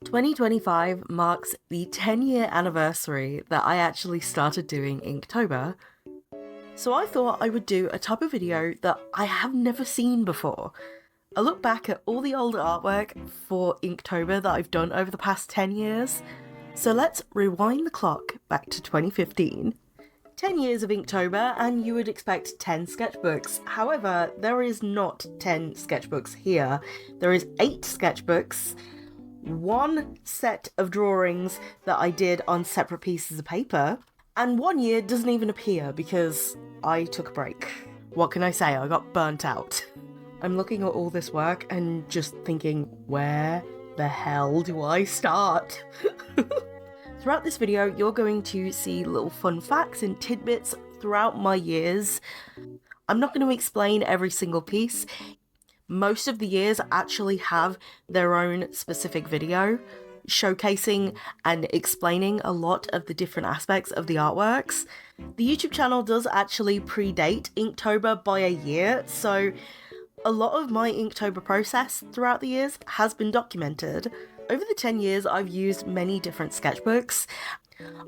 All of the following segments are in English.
2025 marks the 10-year anniversary that I actually started doing Inktober, so I thought I would do a type of video that I have never seen before. I look back at all the old artwork for Inktober that I've done over the past 10 years, so let's rewind the clock back to 2015. 10 years of Inktober and you would expect 10 sketchbooks. However, there is not 10 sketchbooks here. There is 8 sketchbooks, one set of drawings that I did on separate pieces of paper, and 1 year doesn't even appear because I took a break. What can I say? I got burnt out. I'm looking at all this work and just thinking, where the hell do I start? Throughout this video, you're going to see little fun facts and tidbits throughout my years. I'm not going to explain every single piece. Most of the years actually have their own specific video showcasing and explaining a lot of the different aspects of the artworks. The YouTube channel does actually predate Inktober by a year, so a lot of my Inktober process throughout the years has been documented. Over the 10 years, I've used many different sketchbooks.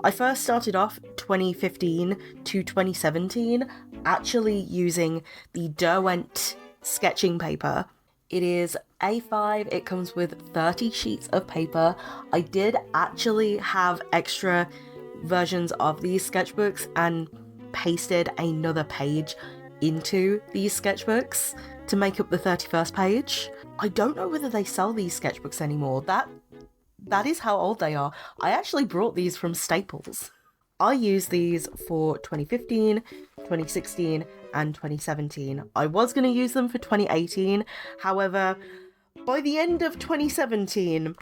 I first started off 2015 to 2017 actually using the Derwent sketching paper. It is A5, it comes with 30 sheets of paper. I did actually have extra versions of these sketchbooks and pasted another page into these sketchbooks to make up the 31st page. I don't know whether they sell these sketchbooks anymore. That is how old they are. I actually brought these from Staples. I used these for 2015, 2016, and 2017. I was going to use them for 2018. However, by the end of 2017,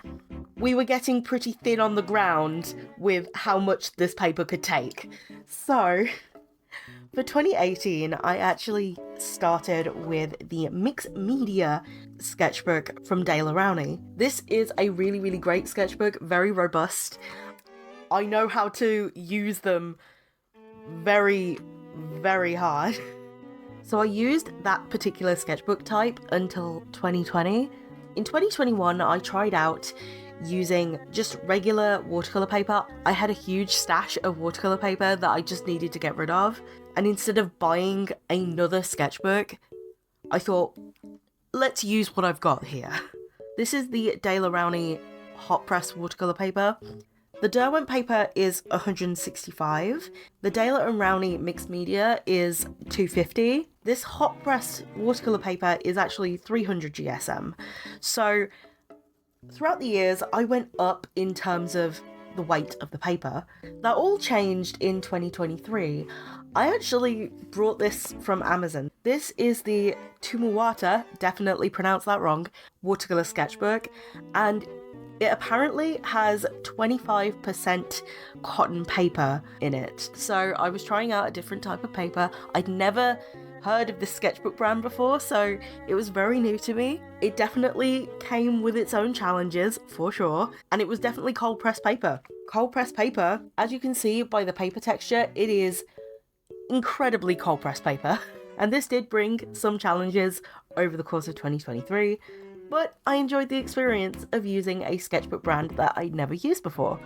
we were getting pretty thin on the ground with how much this paper could take. So for 2018, I actually started with the Mixed Media sketchbook from Dale Rowney. This is a really, really great sketchbook, very robust. I know how to use them very, very hard. So I used that particular sketchbook type until 2020. In 2021, I tried out using just regular watercolor paper. I had a huge stash of watercolor paper that I just needed to get rid of. And instead of buying another sketchbook, I thought, let's use what I've got here. This is the Dale Rowney hot press watercolor paper. The Derwent paper is 165. The Dale and Rowney mixed media is 250. This hot press watercolor paper is actually 300 GSM. So throughout the years, I went up in terms of the weight of the paper. That all changed in 2023. I actually brought this from Amazon. This is the Tumuwata, definitely pronounced that wrong, watercolor sketchbook, and it apparently has 25% cotton paper in it. So I was trying out a different type of paper. I'd never heard of this sketchbook brand before, so it was very new to me. It definitely came with its own challenges, for sure, and it was definitely cold pressed paper. Cold pressed paper, as you can see by the paper texture, it is incredibly cold pressed paper, and this did bring some challenges over the course of 2023, but I enjoyed the experience of using a sketchbook brand that I'd never used before.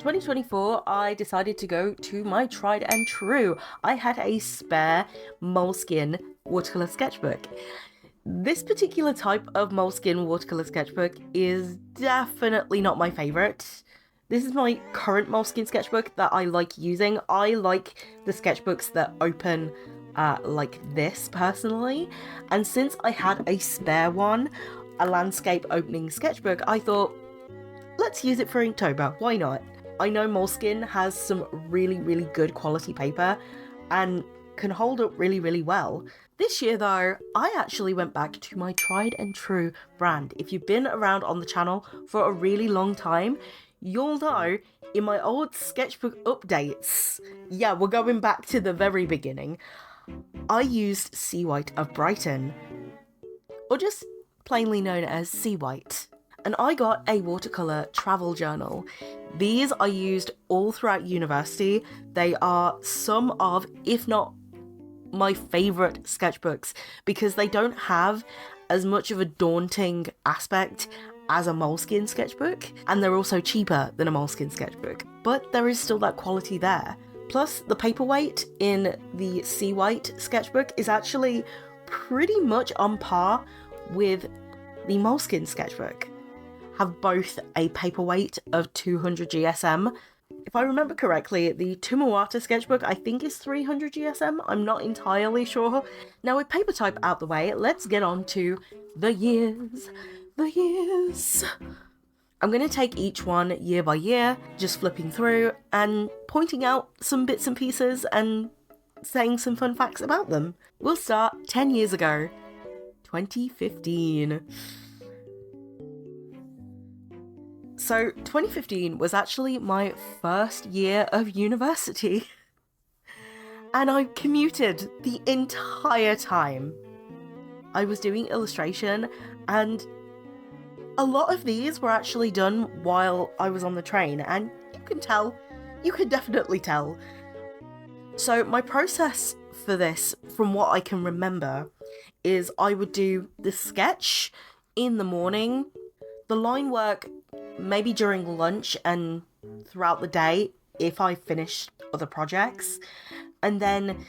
2024, I decided to go to my tried and true. I had a spare Moleskine watercolor sketchbook. This particular type of Moleskine watercolor sketchbook is definitely not my favorite. This is my current Moleskine sketchbook that I like using. I like the sketchbooks that open like this personally. And since I had a spare one, a landscape opening sketchbook, I thought, let's use it for Inktober. Why not? I know Moleskine has some really, really good quality paper and can hold up really, really well. This year though, I actually went back to my tried and true brand. If you've been around on the channel for a really long time, you'll know in my old sketchbook updates, yeah, we're going back to the very beginning, I used Sea White of Brighton, or just plainly known as Sea White. And I got a watercolor travel journal. These I used all throughout university. They are some of, if not my favorite sketchbooks, because they don't have as much of a daunting aspect as a Moleskine sketchbook, and they're also cheaper than a Moleskine sketchbook, but there is still that quality there. Plus, the paperweight in the Sea White sketchbook is actually pretty much on par with the Moleskine sketchbook. Have both a paperweight of 200 GSM. If I remember correctly, the Tumawata sketchbook I think is 300 GSM, I'm not entirely sure. Now with paper type out the way, let's get on to the years. The years. I'm going to take each one year by year, just flipping through and pointing out some bits and pieces and saying some fun facts about them. We'll start 10 years ago, 2015. So 2015 was actually my first year of university, and I commuted the entire time. I was doing illustration, and a lot of these were actually done while I was on the train, and you can definitely tell. So my process for this, from what I can remember, is I would do the sketch in the morning, the line work maybe during lunch and throughout the day if I finished other projects, and then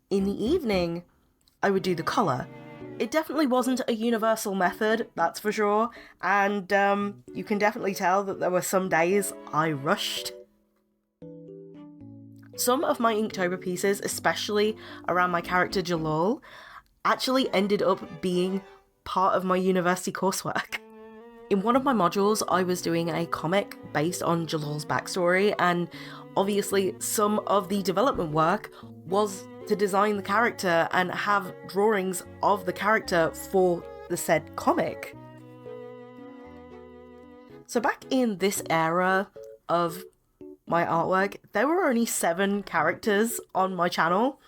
in the evening I would do the colour. It definitely wasn't a universal method, that's for sure, and you can definitely tell that there were some days I rushed. Some of my Inktober pieces, especially around my character Jalal, actually ended up being part of my university coursework. In one of my modules, I was doing a comic based on Jalal's backstory, and obviously some of the development work was to design the character and have drawings of the character for the said comic. So back in this era of my artwork, there were only 7 characters on my channel.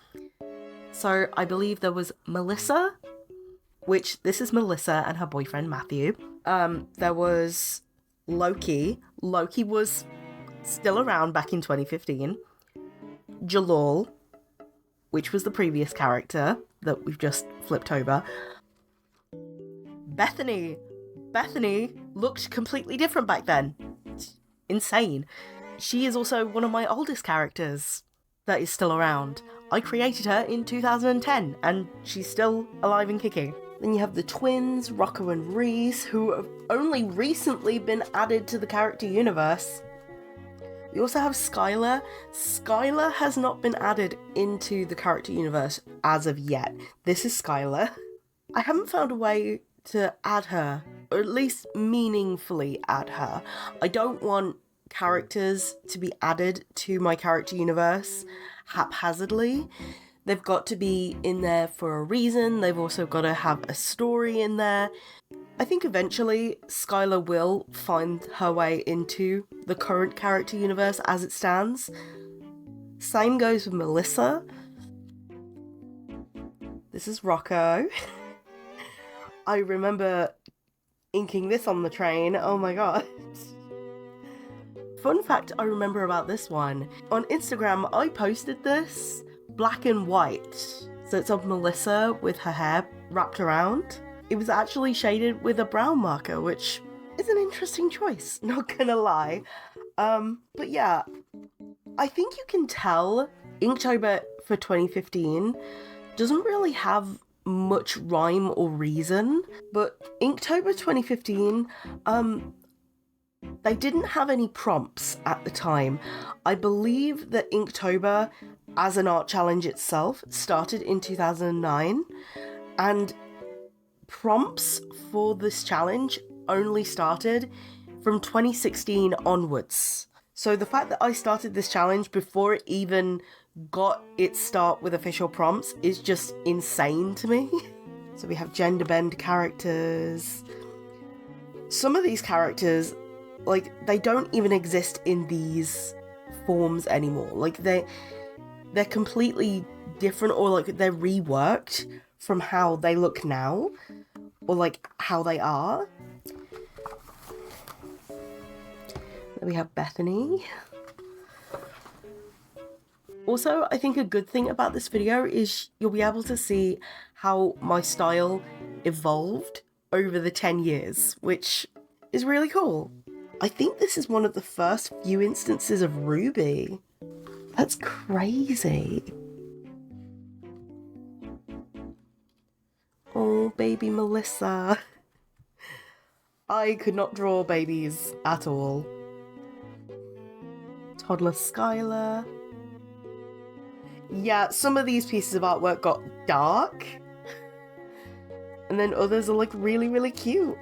So I believe there was Melissa, which this is Melissa and her boyfriend Matthew. There was Loki. Loki was still around back in 2015. Jalal, which was the previous character that we've just flipped over. Bethany. Bethany looked completely different back then. It's insane. She is also one of my oldest characters that is still around. I created her in 2010 and she's still alive and kicking. Then you have the twins, Rocco and Reese, who have only recently been added to the character universe. We also have Skylar. Skylar has not been added into the character universe as of yet. This is Skylar. I haven't found a way to add her, or at least meaningfully add her. I don't want characters to be added to my character universe haphazardly. They've got to be in there for a reason. They've also got to have a story in there. I think eventually Skylar will find her way into the current character universe as it stands. Same goes with Melissa. This is Rocco. I remember inking this on the train. Oh my god. Fun fact I remember about this one. On Instagram, I posted this black and white. So it's of Melissa with her hair wrapped around. It was actually shaded with a brown marker, which is an interesting choice, not gonna lie. But yeah, I think you can tell Inktober for 2015 doesn't really have much rhyme or reason, but Inktober 2015, they didn't have any prompts at the time. I believe that Inktober as an art challenge itself started in 2009, and prompts for this challenge only started from 2016 onwards. So the fact that I started this challenge before it even got its start with official prompts is just insane to me. So we have gender bend characters. Some of these characters, like, they don't even exist in these forms anymore. Like, they're completely different, or like they're reworked from how they look now, or like how they are. Then we have Bethany. Also, I think a good thing about this video is you'll be able to see how my style evolved over the 10 years, which is really cool. I think this is one of the first few instances of Ruby. That's crazy. Oh, baby Melissa. I could not draw babies at all. Toddler Skylar. Yeah, some of these pieces of artwork got dark. And then others are like really, really cute.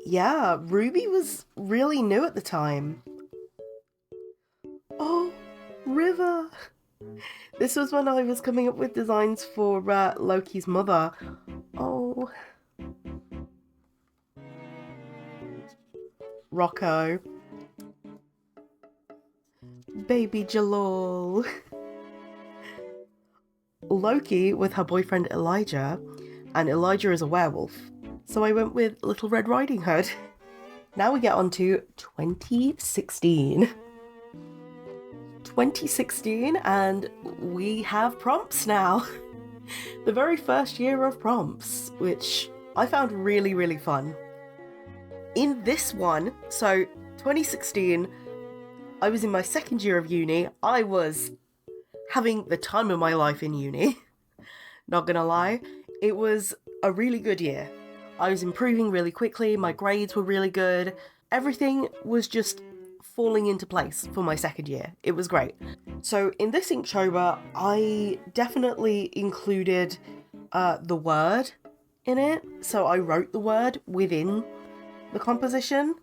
Yeah, Ruby was really new at the time. Oh, River. This was when I was coming up with designs for Loki's mother. Oh. Rocco. Baby Jalal. Loki with her boyfriend Elijah, and Elijah is a werewolf. So I went with Little Red Riding Hood. Now we get on to 2016. 2016, and we have prompts now. The very first year of prompts, which I found really, really fun. In this one, so 2016, I was in my second year of uni. I was having the time of my life in uni. Not gonna lie, it was a really good year. I was improving really quickly, my grades were really good. Everything was just falling into place for my second year. It was great. So in this Inktober, I definitely included the word in it. So I wrote the word within the composition.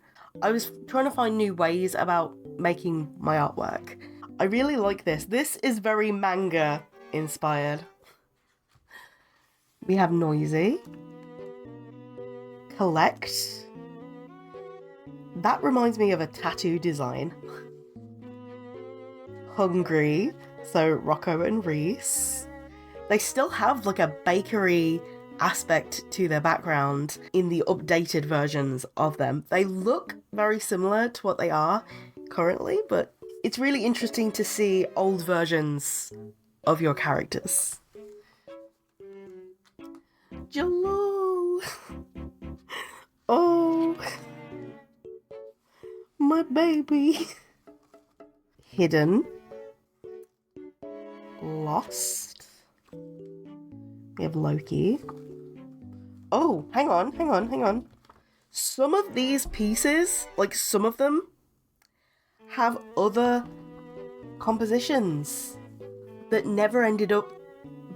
I was trying to find new ways about making my artwork. I really like this. This is very manga inspired. We have Noisy. Collect. That reminds me of a tattoo design. Hungry. So Rocco and Reese. They still have like a bakery aspect to their background in the updated versions of them. They look very similar to what they are currently, but it's really interesting to see old versions of your characters. Jalal! Oh, my baby. Hidden. Lost. We have Loki. Oh, hang on. Some of these pieces, like some of them, have other compositions that never ended up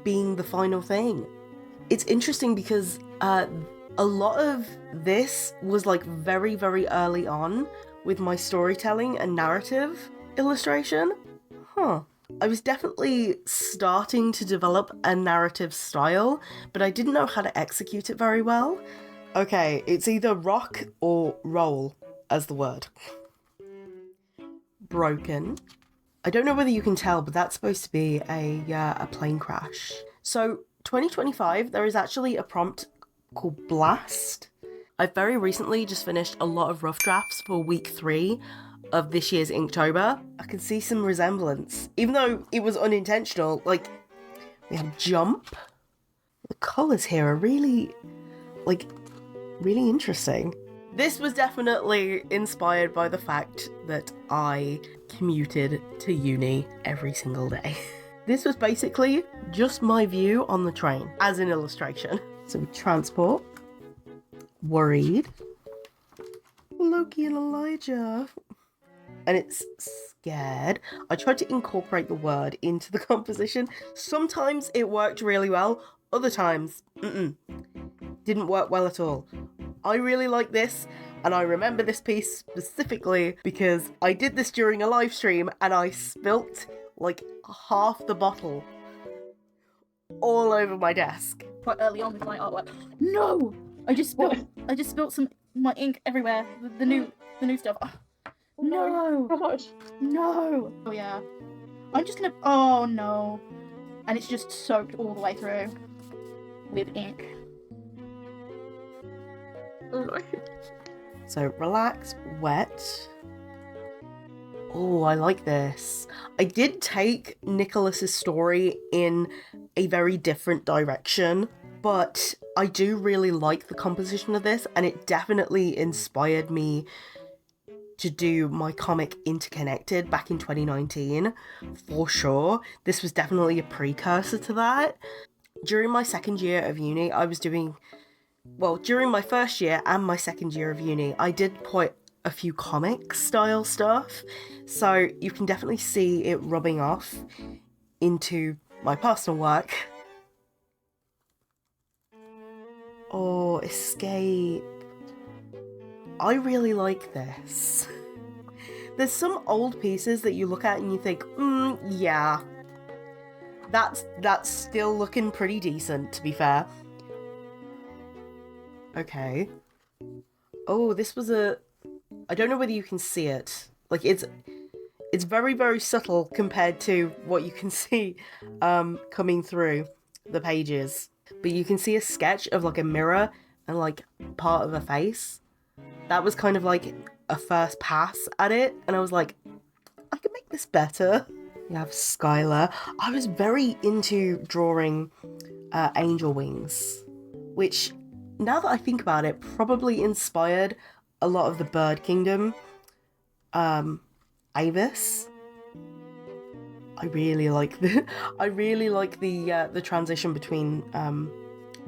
being the final thing. It's interesting because a lot of this was like very, very early on with my storytelling and narrative illustration. I was definitely starting to develop a narrative style, but I didn't know how to execute it very well. Okay, it's either rock or roll as the word. Broken. I don't know whether you can tell, but that's supposed to be a plane crash. So 2025, there is actually a prompt called Blast. I've very recently just finished a lot of rough drafts for week 3 of this year's Inktober. I can see some resemblance, even though it was unintentional. Like, we have Jump. The colours here are really interesting. This was definitely inspired by the fact that I commuted to uni every single day. This was basically just my view on the train as an illustration. So transport, worried, Loki and Elijah, and it's scared. I tried to incorporate the word into the composition. Sometimes it worked really well, other times, didn't work well at all. I really like this, and I remember this piece specifically because I did this during a live stream and I spilt like half the bottle all over my desk. Quite early on with my artwork. No! I just spilt some my ink everywhere. The new stuff. Oh, no! How much? No! Oh yeah. I'm just gonna. Oh no! And it's just soaked all the way through with ink. So relax, wet. Oh, I like this. I did take Nicholas's story in a very different direction. But I do really like the composition of this, and it definitely inspired me to do my comic Interconnected back in 2019, for sure. This was definitely a precursor to that. During my second year of uni, during my first year and my second year of uni, I did quite a few comic style stuff, so you can definitely see it rubbing off into my personal work. Oh, Escape. I really like this. There's some old pieces that you look at and you think, yeah, that's still looking pretty decent, to be fair. Okay. Oh, this was I don't know whether you can see it. Like, it's very, very subtle compared to what you can see coming through the pages. But you can see a sketch of like a mirror and like part of a face. That was kind of like a first pass at it, and I was like, I can make this better. You have Skylar. I was very into drawing angel wings, which, now that I think about it, probably inspired a lot of the Bird Kingdom. Avis. I really like the transition between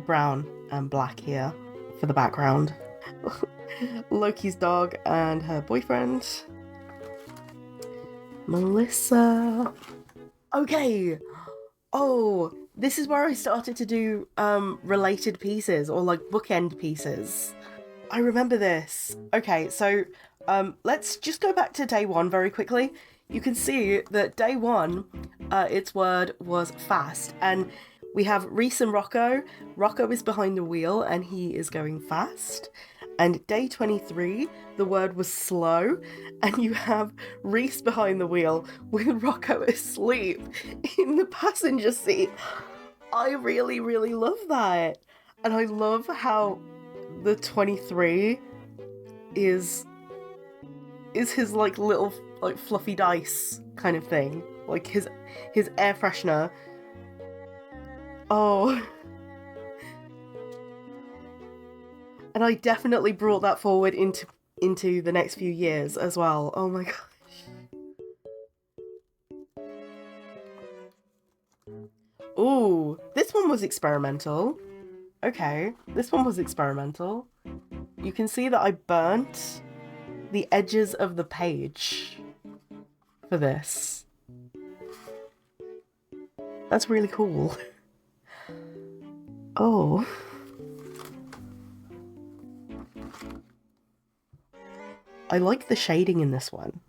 brown and black here for the background. Loki's dog and her boyfriend. Melissa. Okay. Oh, this is where I started to do related pieces, or like bookend pieces. I remember this. Okay, so let's just go back to day one very quickly. You can see that day one, its word was fast, and we have Reese and Rocco. Rocco is behind the wheel and he is going fast. And day 23, the word was slow, and you have Reese behind the wheel with Rocco asleep in the passenger seat. I really, really love that. And I love how the 23 is his like little like fluffy dice kind of thing. Like his air freshener. Oh. And I definitely brought that forward into the next few years as well. Oh my gosh. Ooh, this one was experimental. Okay, this one was experimental. You can see that I burnt the edges of the page for this. That's really cool. Oh. I like the shading in this one,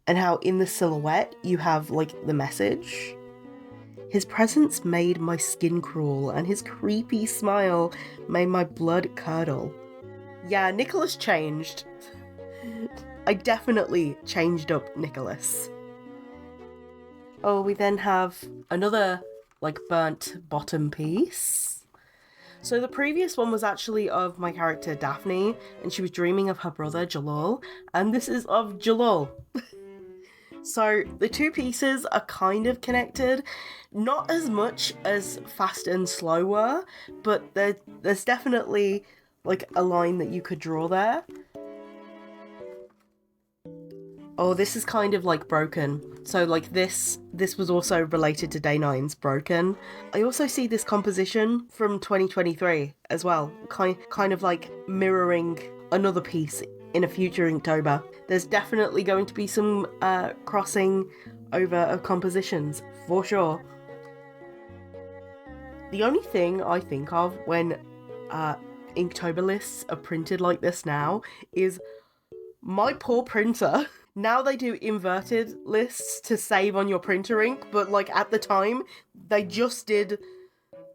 and how in the silhouette you have like the message. His presence made my skin crawl, and his creepy smile made my blood curdle. Yeah, Nicholas changed. I definitely changed up Nicholas. Oh, we then have another like burnt bottom piece. So the previous one was actually of my character Daphne, and she was dreaming of her brother Jalal, and this is of Jalal. So the two pieces are kind of connected, not as much as Fast and Slow were, but there's definitely like a line that you could draw there. Oh, this is kind of like Broken. So like this was also related to Day 9's Broken. I also see this composition from 2023 as well, kind of like mirroring another piece in a future Inktober. There's definitely going to be some crossing over of compositions, for sure. The only thing I think of when Inktober lists are printed like this now is my poor printer. Now they do inverted lists to save on your printer ink, but like at the time, they just did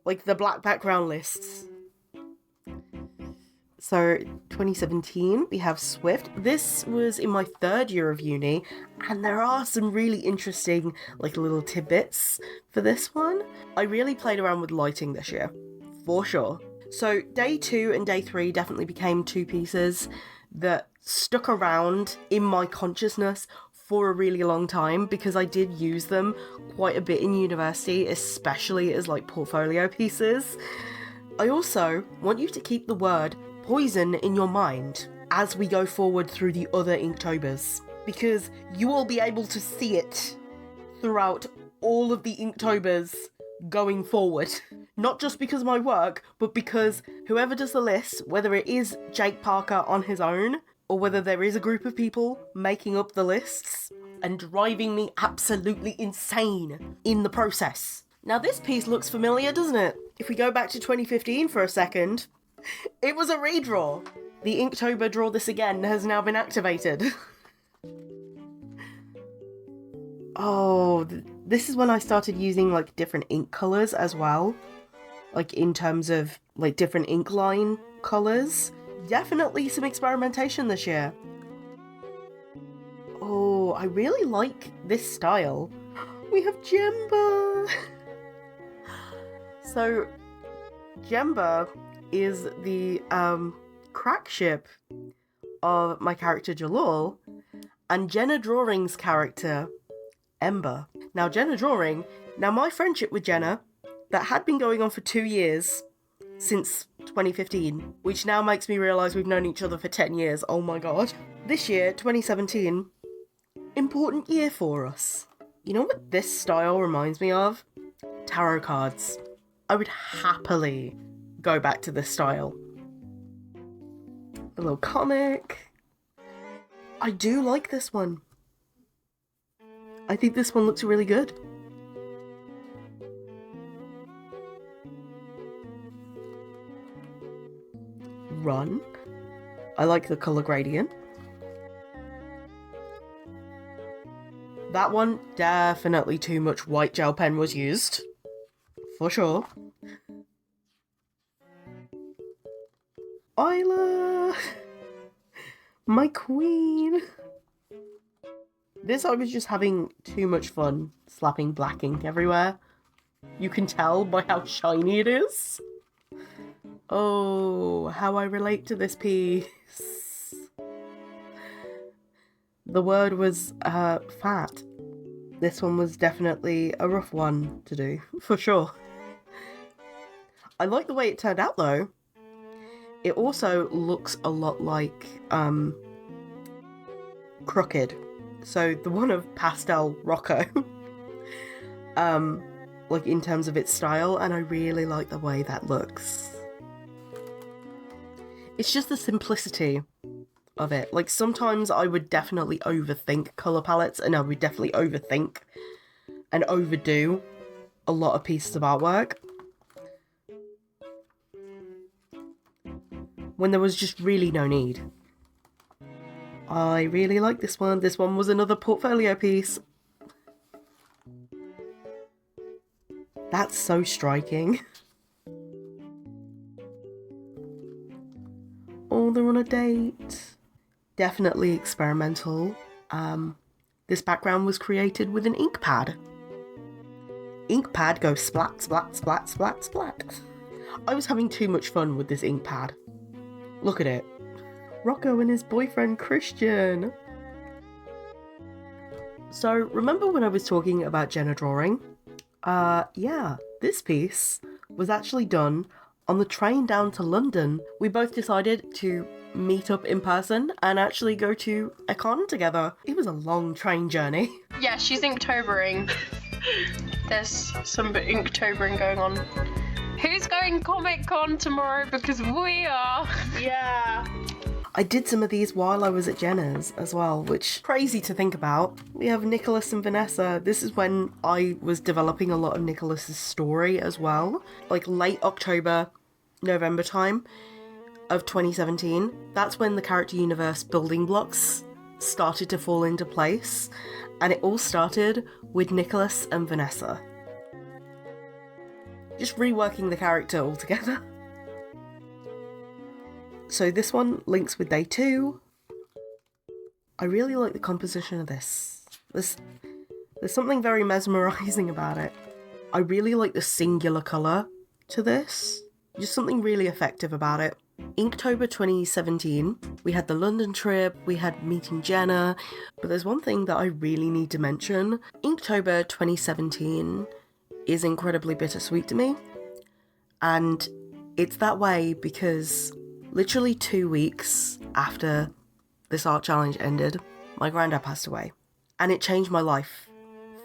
like the black background lists. So 2017, we have Swift. This was in my third year of uni, and there are some really interesting like little tidbits for this one. I really played around with lighting this year, for sure. So day 2 and day 3 definitely became two pieces that stuck around in my consciousness for a really long time because I did use them quite a bit in university, especially as like portfolio pieces. I also want you to keep the word poison in your mind as we go forward through the other Inktobers, because you will be able to see it throughout all of the Inktobers going forward. Not just because of my work, but because whoever does the list, whether it is Jake Parker on his own, or whether there is a group of people making up the lists and driving me absolutely insane in the process. Now this piece looks familiar, doesn't it? If we go back to 2015 for a second, it was a redraw. The Inktober Draw This Again has now been activated. Oh, this is when I started using like different ink colours as well. Like in terms of like different ink line colours. Definitely some experimentation this year. Oh, I really like this style. We have Jemba! So, Jemba is the crack ship of my character Jalal and Jenna Drawing's character Ember. Now my friendship with Jenna, that had been going on for 2 years, since 2015, which now makes me realise we've known each other for 10 years, oh my god. This year, 2017, important year for us. You know what this style reminds me of? Tarot cards. I would happily go back to this style. A little comic. I do like this one. I think this one looks really good. Run. I like the colour gradient. That one, definitely too much white gel pen was used. For sure. Isla! My queen! This I was just having too much fun slapping black ink everywhere. You can tell by how shiny it is. Oh, how I relate to this piece. The word was fat. This one was definitely a rough one to do, for sure. I like the way it turned out though. It also looks a lot like Crooked. So the one of Pastel Rocco. Like in terms of its style, and I really like the way that looks. It's just the simplicity of it. Like sometimes I would definitely overthink colour palettes, and I would definitely overthink and overdo a lot of pieces of artwork when there was just really no need. I really like this one. This one was another portfolio piece. That's so striking. Oh, they're on a date. Definitely experimental. This background was created with an ink pad. Ink pad goes splat, splat, splat, splat, splat. I was having too much fun with this ink pad. Look at it. Rocco and his boyfriend Christian. So, remember when I was talking about Jenna drawing? Yeah, this piece was actually done on the train down to London. We both decided to meet up in person and actually go to a con together. It was a long train journey. Yeah, she's Inktobering. There's some Inktobering going on. Who's going Comic-Con tomorrow? Because we are. Yeah. I did some of these while I was at Jenna's as well, which crazy to think about. We have Nicholas and Vanessa. This is when I was developing a lot of Nicholas's story as well. Like late October, November time of 2017. That's when the character universe building blocks started to fall into place. And it all started with Nicholas and Vanessa. Just reworking the character altogether. So this one links with day 2. I really like the composition of this. There's something very mesmerising about it. I really like the singular colour to this. Just something really effective about it. Inktober 2017, we had the London trip, we had meeting Jenna, but there's one thing that I really need to mention. Inktober 2017 is incredibly bittersweet to me, and it's that way because literally 2 weeks after this art challenge ended, my granddad passed away, and it changed my life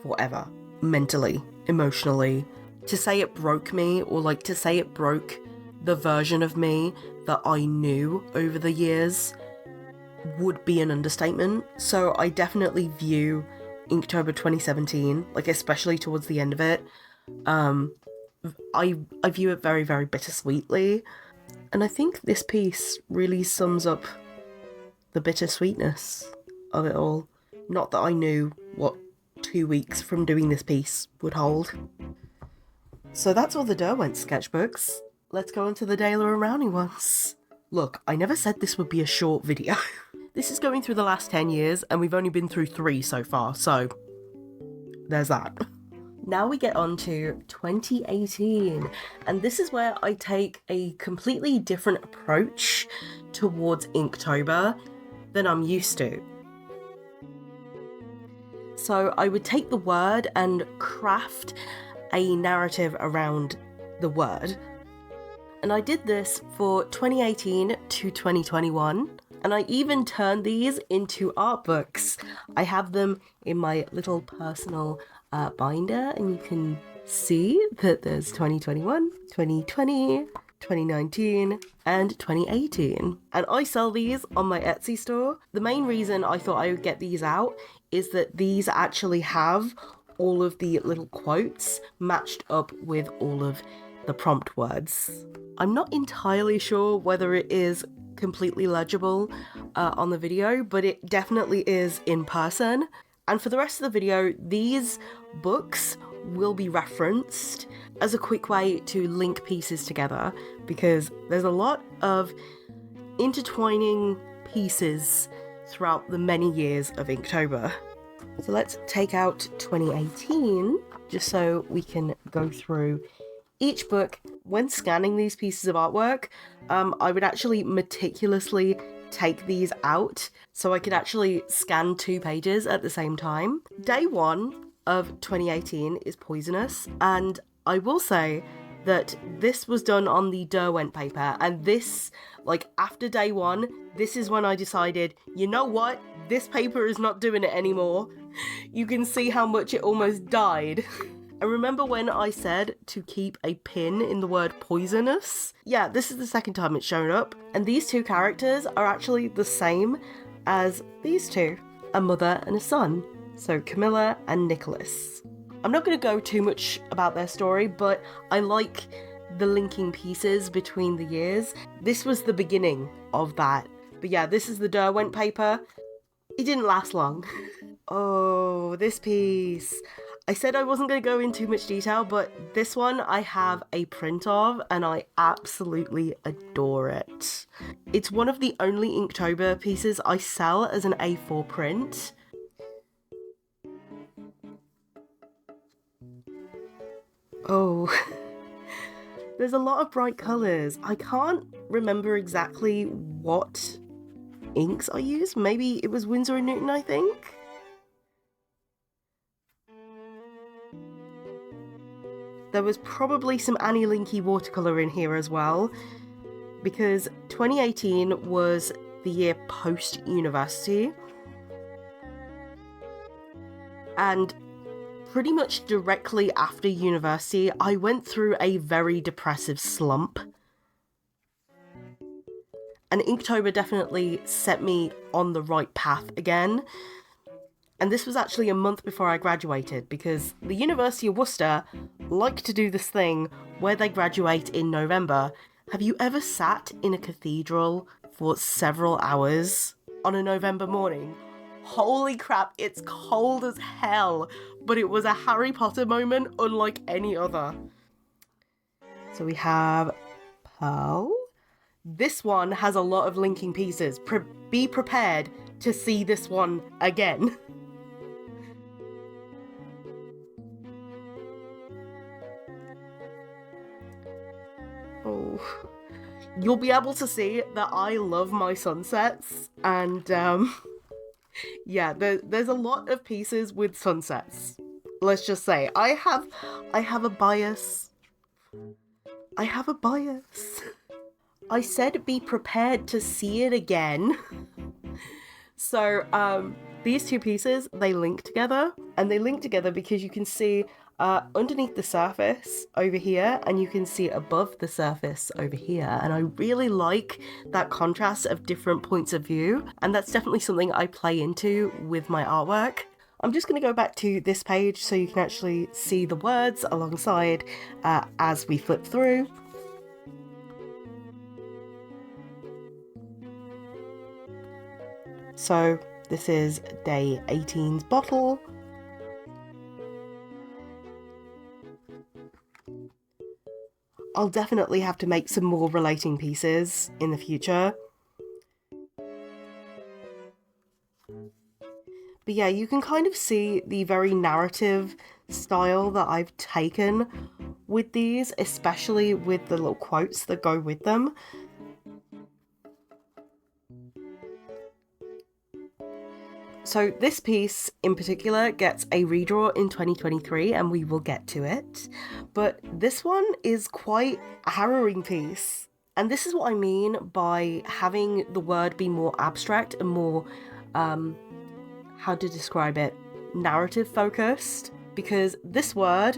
forever, mentally, emotionally. To say it broke me, or like to say it broke the version of me that I knew over the years, would be an understatement. So I definitely view Inktober 2017, like especially towards the end of it, I view it very, very bittersweetly. And I think this piece really sums up the bittersweetness of it all. Not that I knew what 2 weeks from doing this piece would hold. So that's all the Derwent sketchbooks. Let's go into the Daler and Rowney ones. Look, I never said this would be a short video. This is going through the last 10 years, and we've only been through 3 so far, so there's that. Now we get on to 2018, and this is where I take a completely different approach towards Inktober than I'm used to. So I would take the word and craft a narrative around the word. And I did this for 2018 to 2021, and I even turned these into art books. I have them in my little personal binder, and you can see that there's 2021, 2020, 2019, and 2018. And I sell these on my Etsy store. The main reason I thought I would get these out is that these actually have all of the little quotes matched up with all of the prompt words. I'm not entirely sure whether it is completely legible on the video, but it definitely is in person. And for the rest of the video, these books will be referenced as a quick way to link pieces together, because there's a lot of intertwining pieces throughout the many years of Inktober. So let's take out 2018 just so we can go through each book. When scanning these pieces of artwork, I would actually meticulously take these out so I could actually scan 2 pages at the same time. Day 1 of 2018 is Poisonous, and I will say that this was done on the Derwent paper, and this, like, after day 1, this is when I decided, you know what, this paper is not doing it anymore. You can see how much it almost died. And remember when I said to keep a pin in the word poisonous? Yeah, this is the second time it's shown up. And these 2 characters are actually the same as these 2, a mother and a son. So Camilla and Nicholas. I'm not going to go too much about their story, but I like the linking pieces between the years. This was the beginning of that. But yeah, this is the Derwent paper. It didn't last long. Oh, this piece. I said I wasn't going to go into too much detail, but this one I have a print of, and I absolutely adore it. It's one of the only Inktober pieces I sell as an A4 print. Oh, there's a lot of bright colours. I can't remember exactly what inks I used. Maybe it was Winsor & Newton, I think? There was probably some Annie Linky watercolour in here as well, because 2018 was the year post-university. And pretty much directly after university, I went through a very depressive slump. And Inktober definitely set me on the right path again. And this was actually a month before I graduated, because the University of Worcester like to do this thing where they graduate in November. Have you ever sat in a cathedral for several hours on a November morning? Holy crap, it's cold as hell, but it was a Harry Potter moment unlike any other. So we have Pearl. This one has a lot of linking pieces. Be prepared to see this one again. Oh, you'll be able to see that I love my sunsets, and yeah, there's a lot of pieces with sunsets. Let's just say I have a bias. I have a bias. I said be prepared to see it again. So these two pieces, they link together, and they link together because you can see underneath the surface over here, and you can see above the surface over here, and I really like that contrast of different points of view, and that's definitely something I play into with my artwork. I'm just going to go back to this page so you can actually see the words alongside as we flip through. So this is day 18's bottle. I'll definitely have to make some more relating pieces in the future. But yeah, you can kind of see the very narrative style that I've taken with these, especially with the little quotes that go with them. So this piece in particular gets a redraw in 2023, and we will get to it. But this one is quite a harrowing piece. And this is what I mean by having the word be more abstract and more, how to describe it, narrative focused. Because this word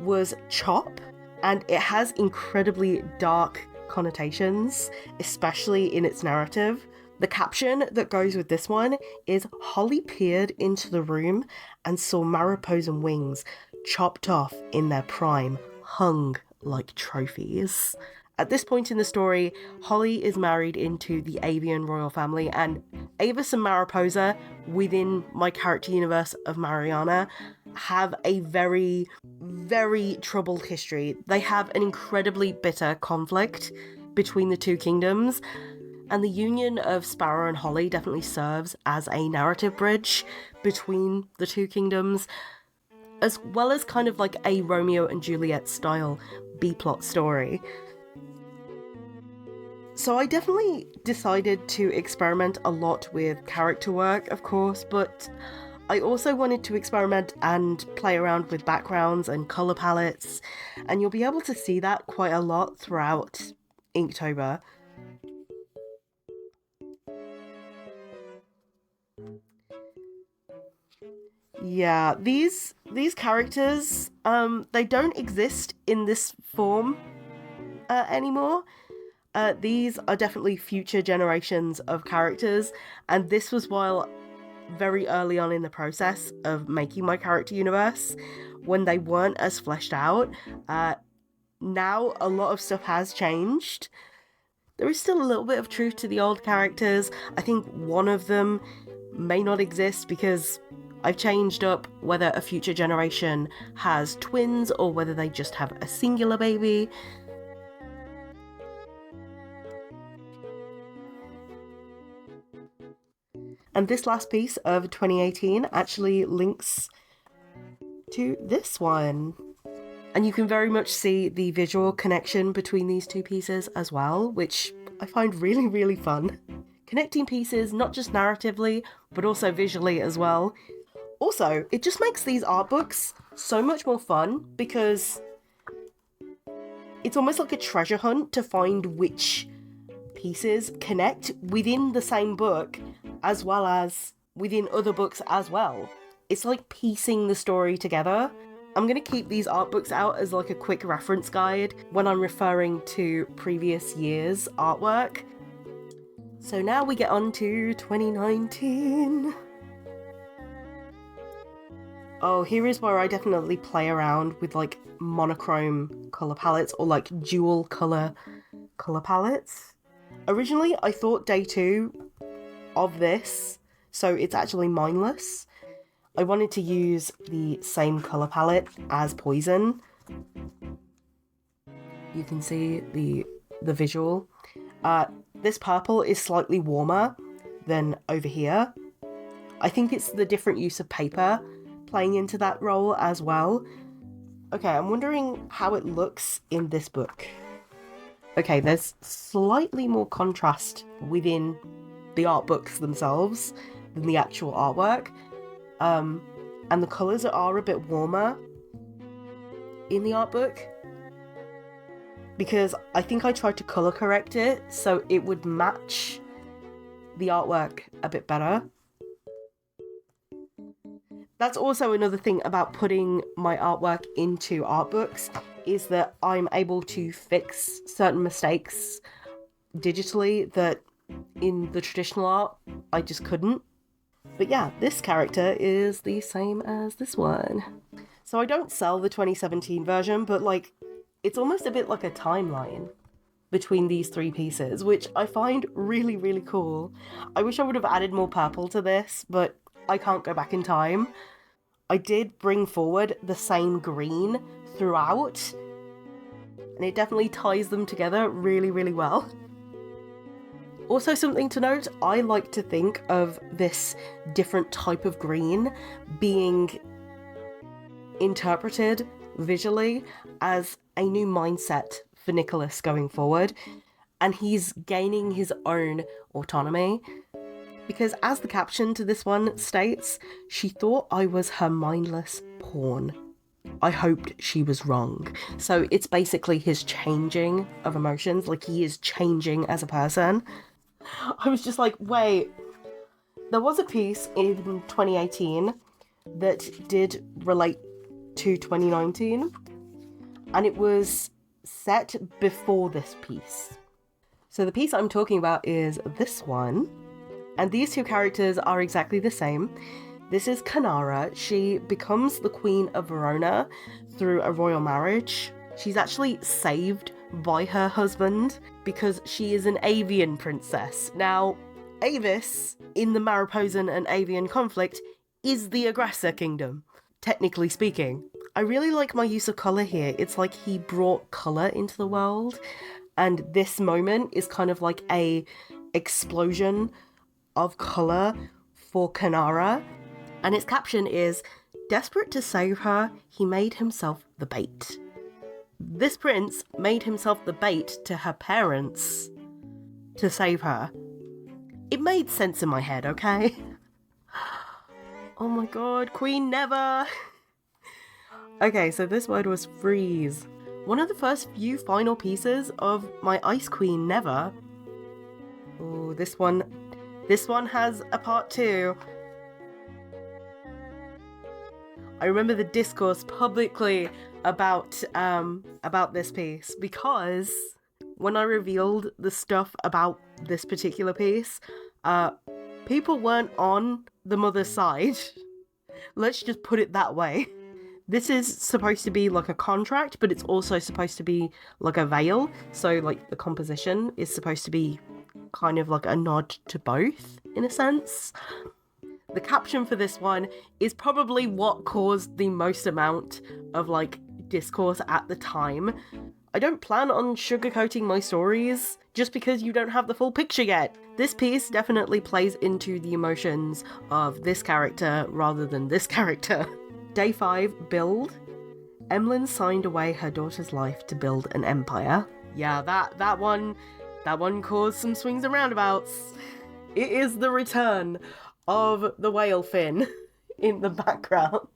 was chop, and it has incredibly dark connotations, especially in its narrative. The caption that goes with this one is, Holly peered into the room and saw Mariposa wings chopped off in their prime, hung like trophies. At this point in the story, Holly is married into the avian royal family, and Avis and Mariposa, within my character universe of Marriner, have a very, very troubled history. They have an incredibly bitter conflict between the two kingdoms, and the union of Sparrow and Holly definitely serves as a narrative bridge between the two kingdoms, as well as kind of like a Romeo and Juliet style B-plot story. So I definitely decided to experiment a lot with character work, of course, but I also wanted to experiment and play around with backgrounds and colour palettes, and you'll be able to see that quite a lot throughout Inktober. Yeah, these characters, they don't exist in this form anymore. These are definitely future generations of characters, and this was while very early on in the process of making my character universe, when they weren't as fleshed out. Now a lot of stuff has changed. There is still a little bit of truth to the old characters. I think one of them may not exist because I've changed up whether a future generation has twins or whether they just have a singular baby. And this last piece of 2018 actually links to this one. And you can very much see the visual connection between these two pieces as well, which I find really, really fun. Connecting pieces, not just narratively, but also visually as well. Also, it just makes these art books so much more fun because it's almost like a treasure hunt to find which pieces connect within the same book as well as within other books as well. It's like piecing the story together. I'm going to keep these art books out as like a quick reference guide when I'm referring to previous year's artwork. So now we get on to 2019. Oh, here is where I definitely play around with like monochrome colour palettes or like dual colour palettes. Originally, I thought day 2 of this, so it's actually mindless. I wanted to use the same colour palette as Poison. You can see the visual. This purple is slightly warmer than over here. I think it's the different use of paper playing into that role as well. Okay, I'm wondering how it looks in this book. Okay, there's slightly more contrast within the art books themselves than the actual artwork. And the colours are a bit warmer in the art book, because I think I tried to colour correct it so it would match the artwork a bit better. That's also another thing about putting my artwork into art books, is that I'm able to fix certain mistakes digitally that in the traditional art I just couldn't. But yeah, this character is the same as this one. So I don't sell the 2017 version, but like, it's almost a bit like a timeline between these three pieces, which I find really, really cool. I wish I would have added more purple to this, but I can't go back in time. I did bring forward the same green throughout, and it definitely ties them together really, really well. Also, something to note, I like to think of this different type of green being interpreted visually as a new mindset for Nicholas going forward, and he's gaining his own autonomy. Because as the caption to this one states, she thought I was her mindless pawn. I hoped she was wrong. So it's basically his changing of emotions, like he is changing as a person. I was just like, wait, there was a piece in 2018 that did relate to 2019, and it was set before this piece. So the piece I'm talking about is this one, and these two characters are exactly the same. This is Kanara. She becomes the Queen of Verona through a royal marriage. She's actually saved by her husband because she is an avian princess. Now, Avis, in the Mariposan and avian conflict, is the aggressor kingdom, technically speaking. I really like my use of colour here. It's like he brought colour into the world, and this moment is kind of like a explosion of colour for Kanara. And its caption is, "Desperate to save her, he made himself the bait." This prince made himself the bait to her parents to save her. It made sense in my head, okay? Oh my god, Queen Never! Okay, so this word was freeze. One of the first few final pieces of my Ice Queen Never. Oh, this one has a part 2. I remember the discourse publicly about this piece, because when I revealed the stuff about this particular piece, people weren't on the mother's side. Let's just put it that way. This is supposed to be like a contract, but it's also supposed to be like a veil. So like the composition is supposed to be kind of like a nod to both, in a sense. The caption for this one is probably what caused the most amount of like discourse at the time. I don't plan on sugarcoating my stories just because you don't have the full picture yet. This piece definitely plays into the emotions of this character rather than this character. Day 5, build. Emlyn signed away her daughter's life to build an empire. Yeah, that one caused some swings and roundabouts. It is the return of the whale fin in the background.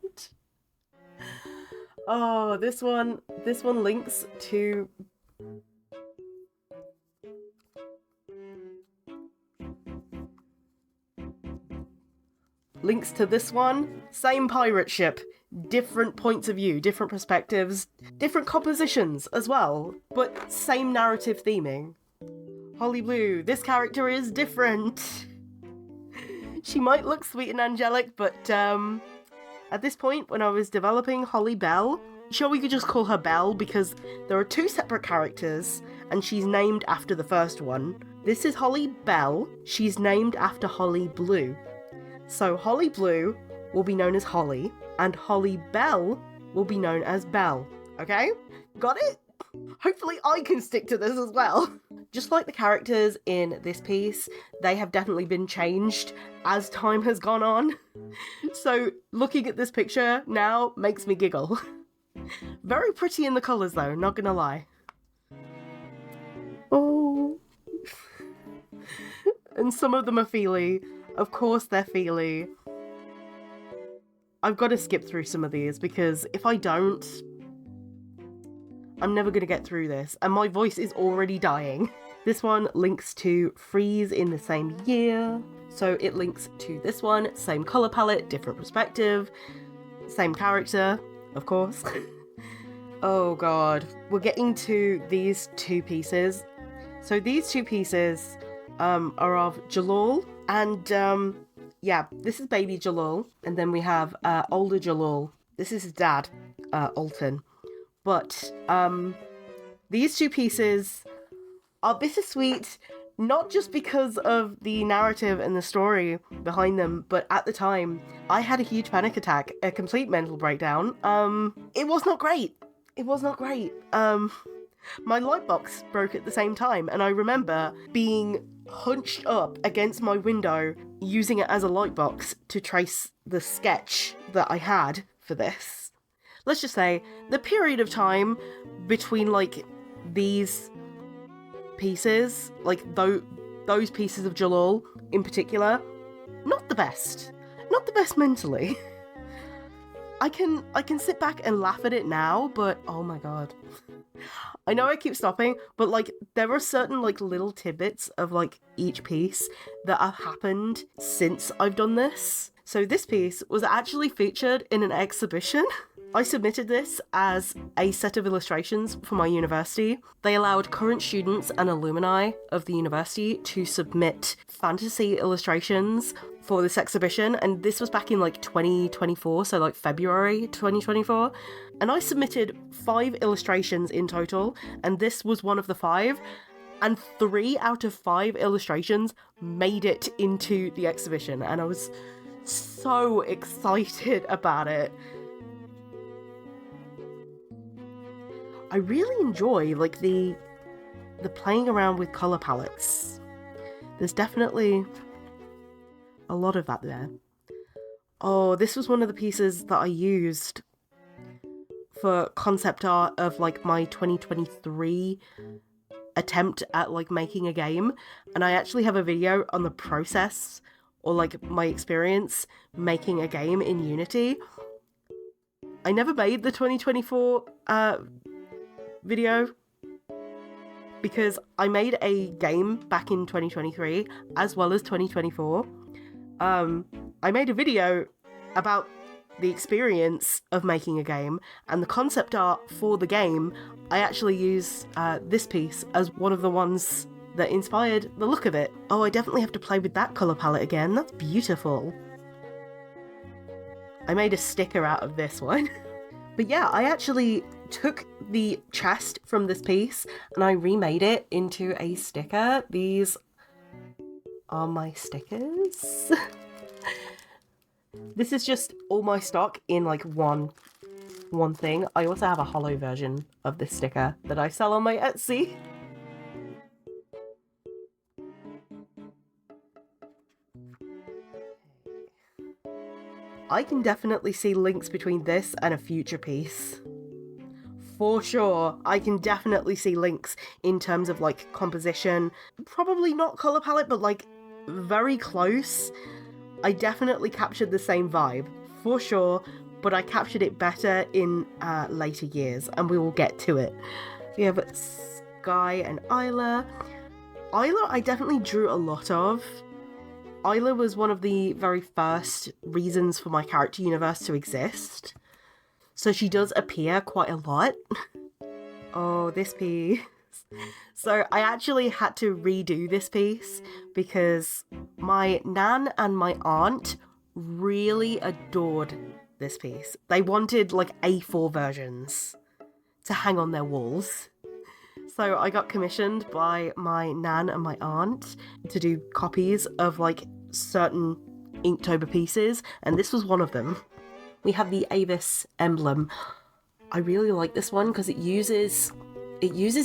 Oh, this one links to this one. Same pirate ship, different points of view, different perspectives, different compositions as well, but same narrative theming. Holly Blue, this character is different. She might look sweet and angelic, but at this point when I was developing Holly Bell, sure, we could just call her Belle because there are 2 separate characters and she's named after the first one. This is Holly Bell. She's named after Holly Blue. So Holly Blue will be known as Holly, and Holly Bell will be known as Belle. Okay? Got it? Hopefully I can stick to this as well. Just like the characters in this piece, they have definitely been changed as time has gone on. So looking at this picture now makes me giggle. Very pretty in the colours though, not gonna lie. Oh. And some of them are feely. Of course they're feely. I've got to skip through some of these because if I don't, I'm never going to get through this. And my voice is already dying. This one links to Freeze in the same year. So it links to this one, same colour palette, different perspective, same character, of course. Oh god. We're getting to these two pieces. So these two pieces are of Jalal, and yeah, this is baby Jalal, and then we have older Jalal. This is his dad, Alton. But these two pieces are bittersweet, not just because of the narrative and the story behind them, but at the time, I had a huge panic attack, a complete mental breakdown. It was not great. It was not great. My light box broke at the same time, and I remember being hunched up against my window, using it as a light box to trace the sketch that I had for this. Let's just say, the period of time between, like, these pieces, like, those pieces of Jalal in particular, not the best. Not the best mentally. I can sit back and laugh at it now, but oh my god. I know I keep stopping, but like there are certain like little tidbits of like each piece that have happened since I've done this. So this piece was actually featured in an exhibition. I submitted this as a set of illustrations for my university. They allowed current students and alumni of the university to submit fantasy illustrations for this exhibition, and this was back in like 2024, so like February 2024. And I submitted 5 illustrations in total, and this was one of the 5. And 3 out of 5 illustrations made it into the exhibition, and I was so excited about it. I really enjoy like the playing around with color palettes. There's definitely a lot of that there. Oh, this was one of the pieces that I used for concept art of like my 2023 attempt at like making a game, and I actually have a video on the process or like my experience making a game in Unity. I never made the 2024 video because I made a game back in 2023 as well as 2024. I made a video about the experience of making a game, and the concept art for the game, I actually use this piece as one of the ones that inspired the look of it. Oh, I definitely have to play with that colour palette again. That's beautiful. I made a sticker out of this one. But yeah, I actually took the chest from this piece and I remade it into a sticker. These are my stickers. This is just all my stock in like one thing. I also have a hollow version of this sticker that I sell on my Etsy. I can definitely see links between this and a future piece. For sure, I can definitely see links in terms of like composition. Probably not color palette, but like very close. I definitely captured the same vibe, for sure, but I captured it better in later years, and we will get to it. We have Sky and Isla. Isla I definitely drew a lot of. Isla was one of the very first reasons for my character universe to exist. So she does appear quite a lot. Oh, this piece. So I actually had to redo this piece because my nan and my aunt really adored this piece. They wanted like A4 versions to hang on their walls. So I got commissioned by my nan and my aunt to do copies of like certain Inktober pieces, and this was one of them. We have the Avis emblem. I really like this one because it uses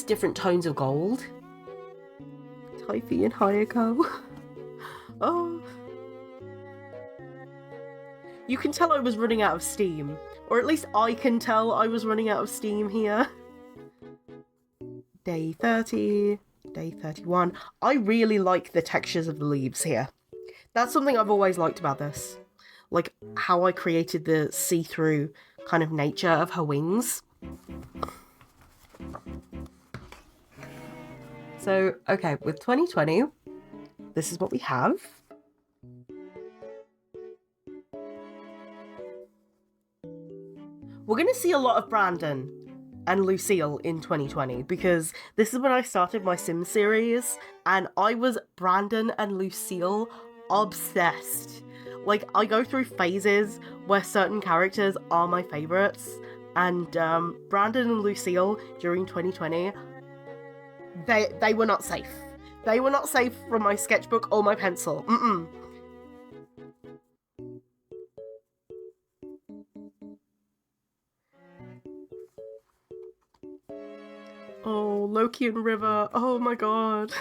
different tones of gold. Typhy and Hayako. Oh. You can tell I was running out of steam. Or at least I can tell I was running out of steam here. Day 30. day 31. I really like the textures of the leaves here. That's something I've always liked about this. Like how I created the see-through kind of nature of her wings. So, okay, with 2020, this is what we have. We're going to see a lot of Brandon and Lucille in 2020 because this is when I started my Sims series and I was Brandon and Lucille obsessed. Like, I go through phases where certain characters are my favourites, and Brandon and Lucille during 2020, they were not safe. They were not safe from my sketchbook or my pencil. Oh, Loki and River. Oh my god.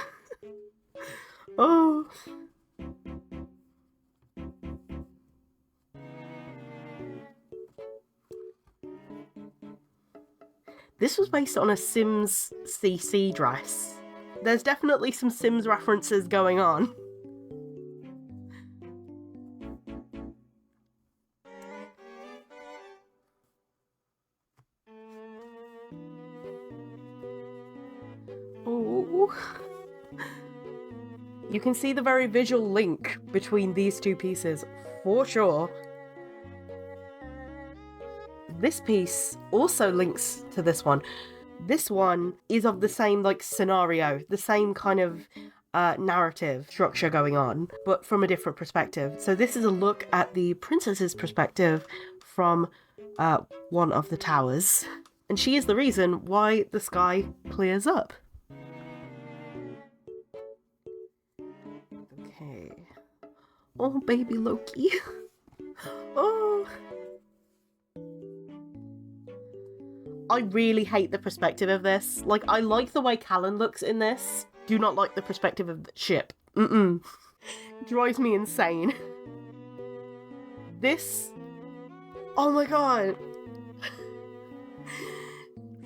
Oh. This was based on a Sims CC dress. There's definitely some Sims references going on. Oh. You can see the very visual link between these two pieces, for sure. This piece also links to this one. This one is of the same, like, scenario, the same kind of narrative structure going on, but from a different perspective. So this is a look at the princess's perspective from one of the towers. And she is the reason why the sky clears up. Okay. Oh, baby Loki. Oh. I really hate the perspective of this. Like, I like the way Callan looks in this. Do not like the perspective of the ship. Drives me insane. This... Oh my god.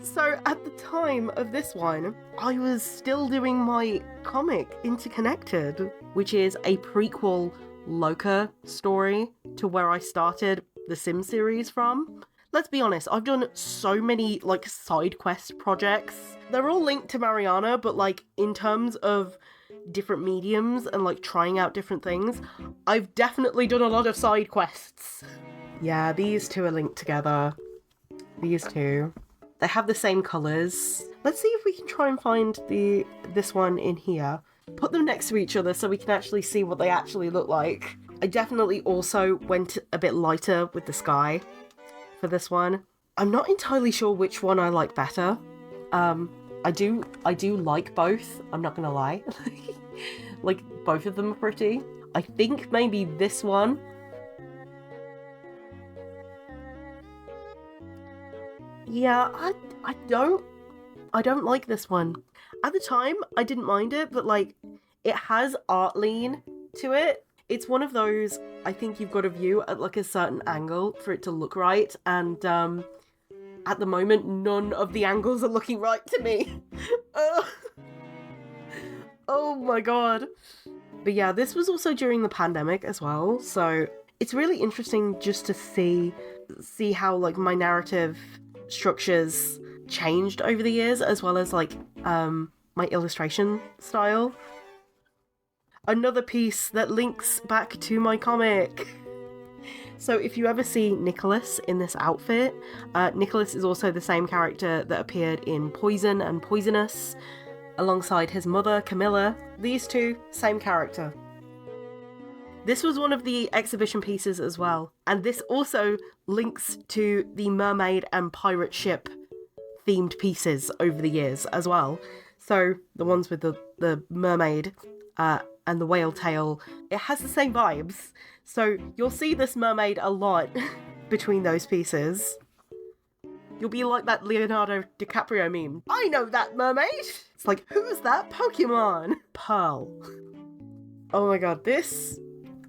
So, at the time of this one, I was still doing my comic Interconnected, which is a prequel Loca story to where I started the Sim series from. Let's be honest, I've done so many, like, side quest projects. They're all linked to Marriner, but, like, in terms of different mediums and, like, trying out different things, I've definitely done a lot of side quests. Yeah, these two are linked together. These two. They have the same colours. Let's see if we can try and find this one in here. Put them next to each other so we can actually see what they actually look like. I definitely also went a bit lighter with the sky for this one. I'm not entirely sure which one I like better. I do like both, I'm not gonna lie. Like, both of them are pretty. I think maybe this one. Yeah, I don't like this one. At the time, I didn't mind it, but, like, it has art lean to it. It's one of those, I think you've got to view at, like, a certain angle for it to look right, and at the moment, none of the angles are looking right to me. Oh my god. But yeah, this was also during the pandemic as well, so it's really interesting just to see how, like, my narrative structures changed over the years, as well as, like, my illustration style. Another piece that links back to my comic. So if you ever see Nicholas in this outfit, Nicholas is also the same character that appeared in Poison and Poisonous, alongside his mother, Camilla. These two, same character. This was one of the exhibition pieces as well, and this also links to the mermaid and pirate ship themed pieces over the years as well. So the ones with the mermaid and the whale tail, it has the same vibes. So you'll see this mermaid a lot between those pieces. You'll be like that Leonardo DiCaprio meme. I know that mermaid! It's like, who's that Pokemon? Pearl. Oh my god, this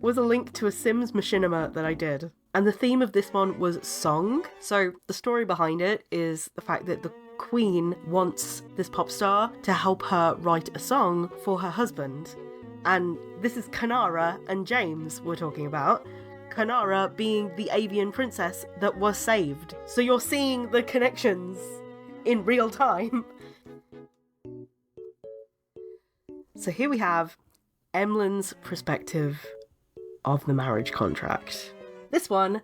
was a link to a Sims machinima that I did. And the theme of this one was song. So the story behind it is the fact that queen wants this pop star to help her write a song for her husband. And this is Kanara and James we're talking about. Kanara being the avian princess that was saved. So you're seeing the connections in real time. So here we have Emlyn's perspective of the marriage contract. This one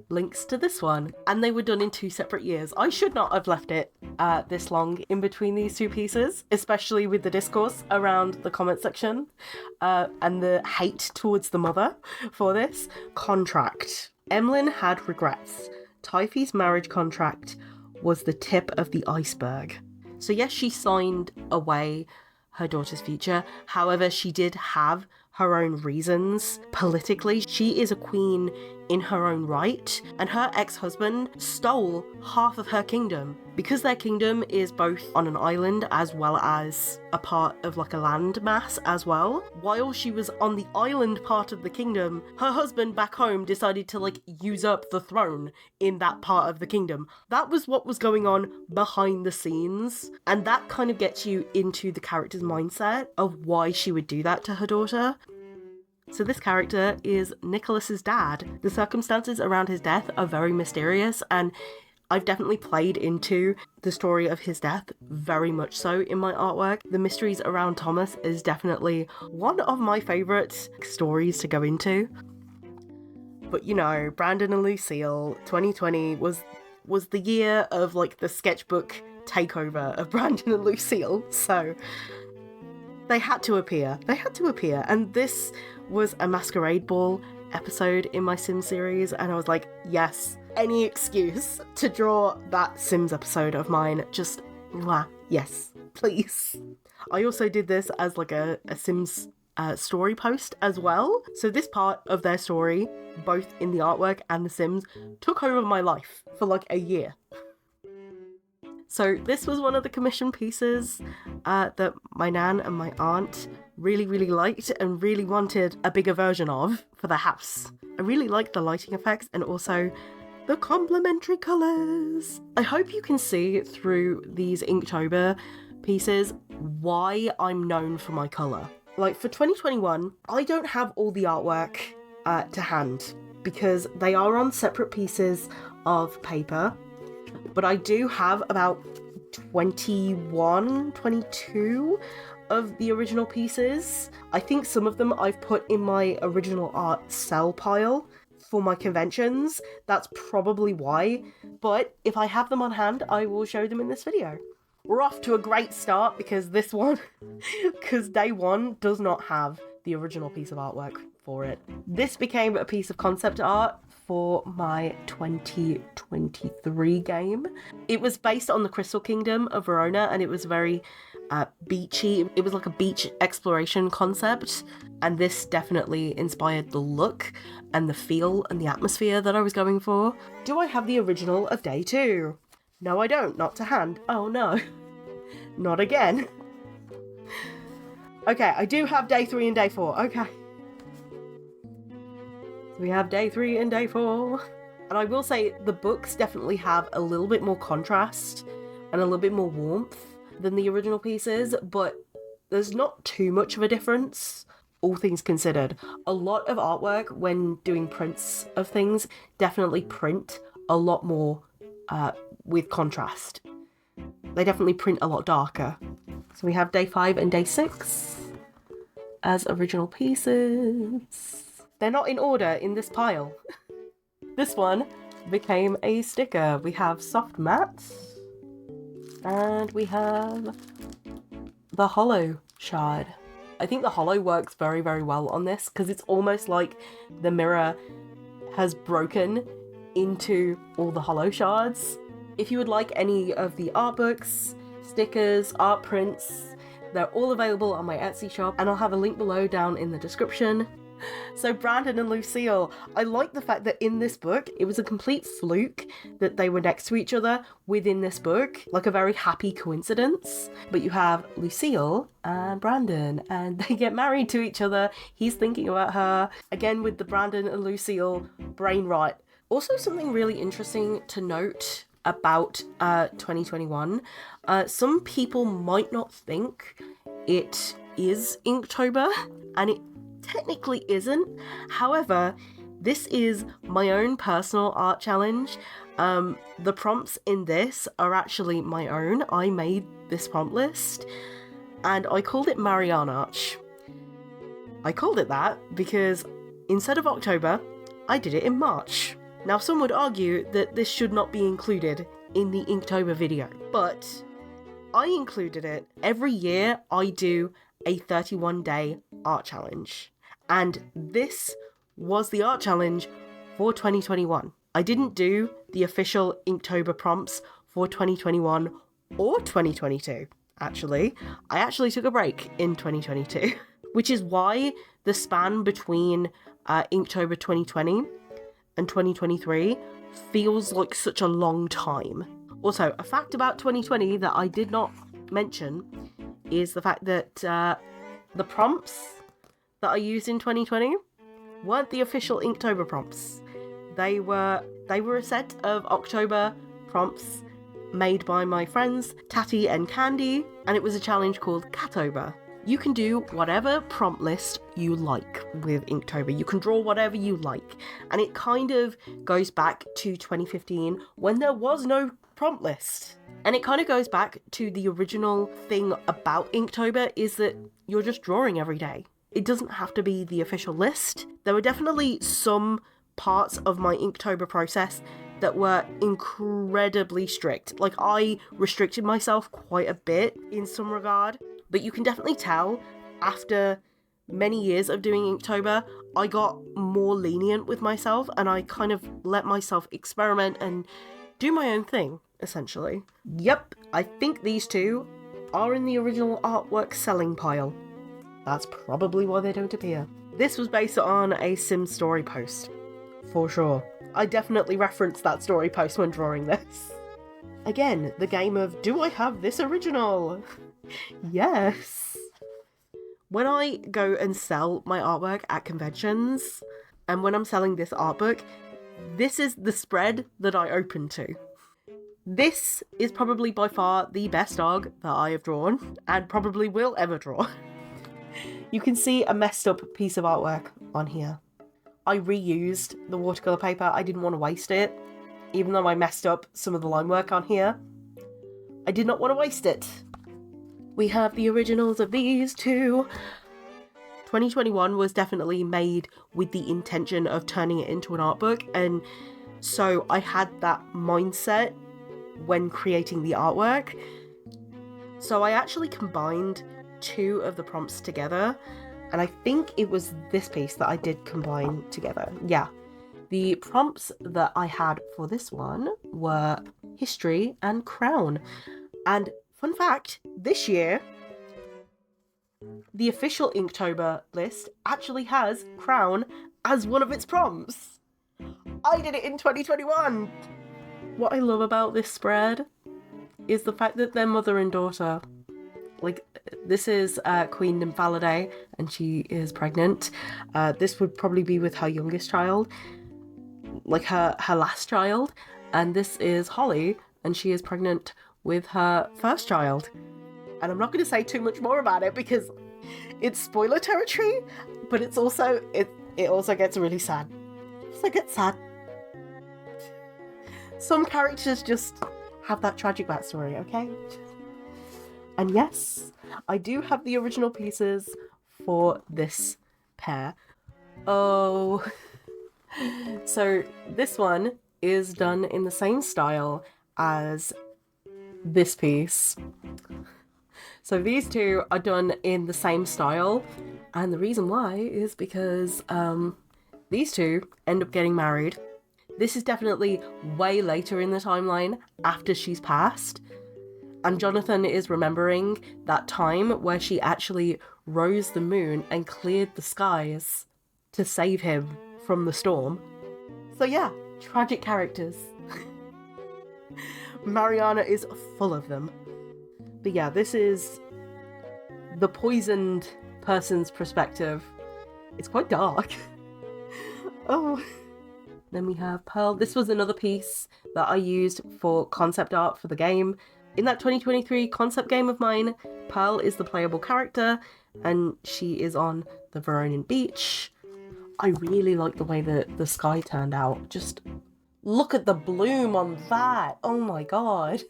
links to this one, and they were done in 2 separate years. I should not have left it this long in between these 2 pieces, especially with the discourse around the comment section and the hate towards the mother for this contract. Emlyn had regrets. Typhe's marriage contract was the tip of the iceberg. So yes, she signed away her daughter's future. However, she did have her own reasons. Politically, she is a queen in her own right, and her ex-husband stole half of her kingdom. Because their kingdom is both on an island as well as a part of like a land mass as well, while she was on the island part of the kingdom, her husband back home decided to like use up the throne in that part of the kingdom. That was what was going on behind the scenes, and that kind of gets you into the character's mindset of why she would do that to her daughter. So this character is Nicholas's dad. The circumstances around his death are very mysterious, and I've definitely played into the story of his death very much so in my artwork. The mysteries around Thomas is definitely one of my favourite stories to go into. But you know, Brandon and Lucille, 2020 was the year of like the sketchbook takeover of Brandon and Lucille, so they had to appear. And this was a masquerade ball episode in my Sims series, and I was like, yes, any excuse to draw that Sims episode of mine, just mwah, yes, please. I also did this as like a Sims story post as well. So this part of their story, both in the artwork and the Sims, took over my life for like a year. So this was one of the commission pieces that my nan and my aunt really liked and really wanted a bigger version of for the house. I really liked the lighting effects and also the complementary colours. I hope you can see through these Inktober pieces why I'm known for my colour. Like for 2021, I don't have all the artwork to hand because they are on separate pieces of paper. But I do have about 22 of the original pieces. I think some of them I've put in my original art sell pile for my conventions. That's probably why. But if I have them on hand, I will show them in this video. We're off to a great start because day one does not have the original piece of artwork for it. This became a piece of concept art for my 2023 game. It was based on the Crystal Kingdom of Verona, and it was very beachy. It was like a beach exploration concept, and this definitely inspired the look and the feel and the atmosphere that I was going for. Do I have the original of day 2? No, I don't. Not to hand. Oh no. Not again. Okay, I do have day 3 and day 4. Okay. We have day 3 and day 4. And I will say the books definitely have a little bit more contrast and a little bit more warmth than the original pieces, but there's not too much of a difference, all things considered. A lot of artwork when doing prints of things definitely print a lot more with contrast. They definitely print a lot darker. So we have day 5 and day 6 as original pieces. They're not in order in this pile. This one became a sticker. We have soft mats, and we have the hollow shard. I think the hollow works very well on this because it's almost like the mirror has broken into all the hollow shards. If you would like any of the art books, stickers, art prints, they're all available on my Etsy shop, and I'll have a link below down in the description. So Brandon and Lucille, I like the fact that in this book, it was a complete fluke that they were next to each other within this book, like a very happy coincidence. But you have Lucille and Brandon, and they get married to each other. He's thinking about her. Again, with the Brandon and Lucille brain rot. Also, something really interesting to note about 2021. Some people might not think it is Inktober, and it technically isn't. However, this is my own personal art challenge. The prompts in this are actually my own. I made this prompt list, and I called it Marriner. I called it that because instead of October, I did it in March. Now, some would argue that this should not be included in the Inktober video, but I included it. Every year, I do a 31-day art challenge, and this was the art challenge for 2021. I didn't do the official Inktober prompts for 2021 or 2022, actually. I actually took a break in 2022, which is why the span between Inktober 2020 and 2023 feels like such a long time. Also, a fact about 2020 that I did not mention is the fact that the prompts that I used in 2020 weren't the official Inktober prompts. They were a set of October prompts made by my friends Tatty and Candy, and it was a challenge called Catober. You can do whatever prompt list you like with Inktober. You can draw whatever you like, and it kind of goes back to 2015 when there was no prompt list. And it kind of goes back to the original thing about Inktober is that you're just drawing every day. It doesn't have to be the official list. There were definitely some parts of my Inktober process that were incredibly strict. Like, I restricted myself quite a bit in some regard, but you can definitely tell after many years of doing Inktober, I got more lenient with myself, and I kind of let myself experiment and do my own thing, essentially. Yep, I think these two are in the original artwork selling pile. That's probably why they don't appear. This was based on a Sim story post, for sure. I definitely referenced that story post when drawing this. Again, the game of, do I have this original? Yes. When I go and sell my artwork at conventions, and when I'm selling this art book, this is the spread that I open to. This is probably by far the best dog that I have drawn, and probably will ever draw. You can see a messed up piece of artwork on here. I reused the watercolour paper. I didn't want to waste it. Even though I messed up some of the line work on here, I did not want to waste it. We have the originals of these two. 2021 was definitely made with the intention of turning it into an art book, and so I had that mindset when creating the artwork. So I actually combined two of the prompts together, and I think it was this piece that I did combine together. Yeah. The prompts that I had for this one were history and crown. And fun fact, this year, the official Inktober list actually has crown as one of its prompts. I did it in 2021! What I love about this spread is the fact that they're mother and daughter. Like, this is Queen Nymphalidae, and she is pregnant. This would probably be with her youngest child, like her last child. And this is Holly, and she is pregnant with her first child. And I'm not going to say too much more about it because it's spoiler territory, but it's also, it also gets really sad. So it gets sad. Some characters just have that tragic backstory, okay? And yes, I do have the original pieces for this pair. Oh, so this one is done in the same style as this piece. So these two are done in the same style, and the reason why is because these two end up getting married. This is definitely way later in the timeline, after she's passed, and Jonathan is remembering that time where she actually rose the moon and cleared the skies to save him from the storm. So yeah, tragic characters. Mariana is full of them. But yeah, this is the poisoned person's perspective. It's quite dark. Oh. Then we have Pearl. This was another piece that I used for concept art for the game. In that 2023 concept game of mine, Pearl is the playable character, and she is on the Veronian beach. I really like the way that the sky turned out. Just look at the bloom on that. Oh my god.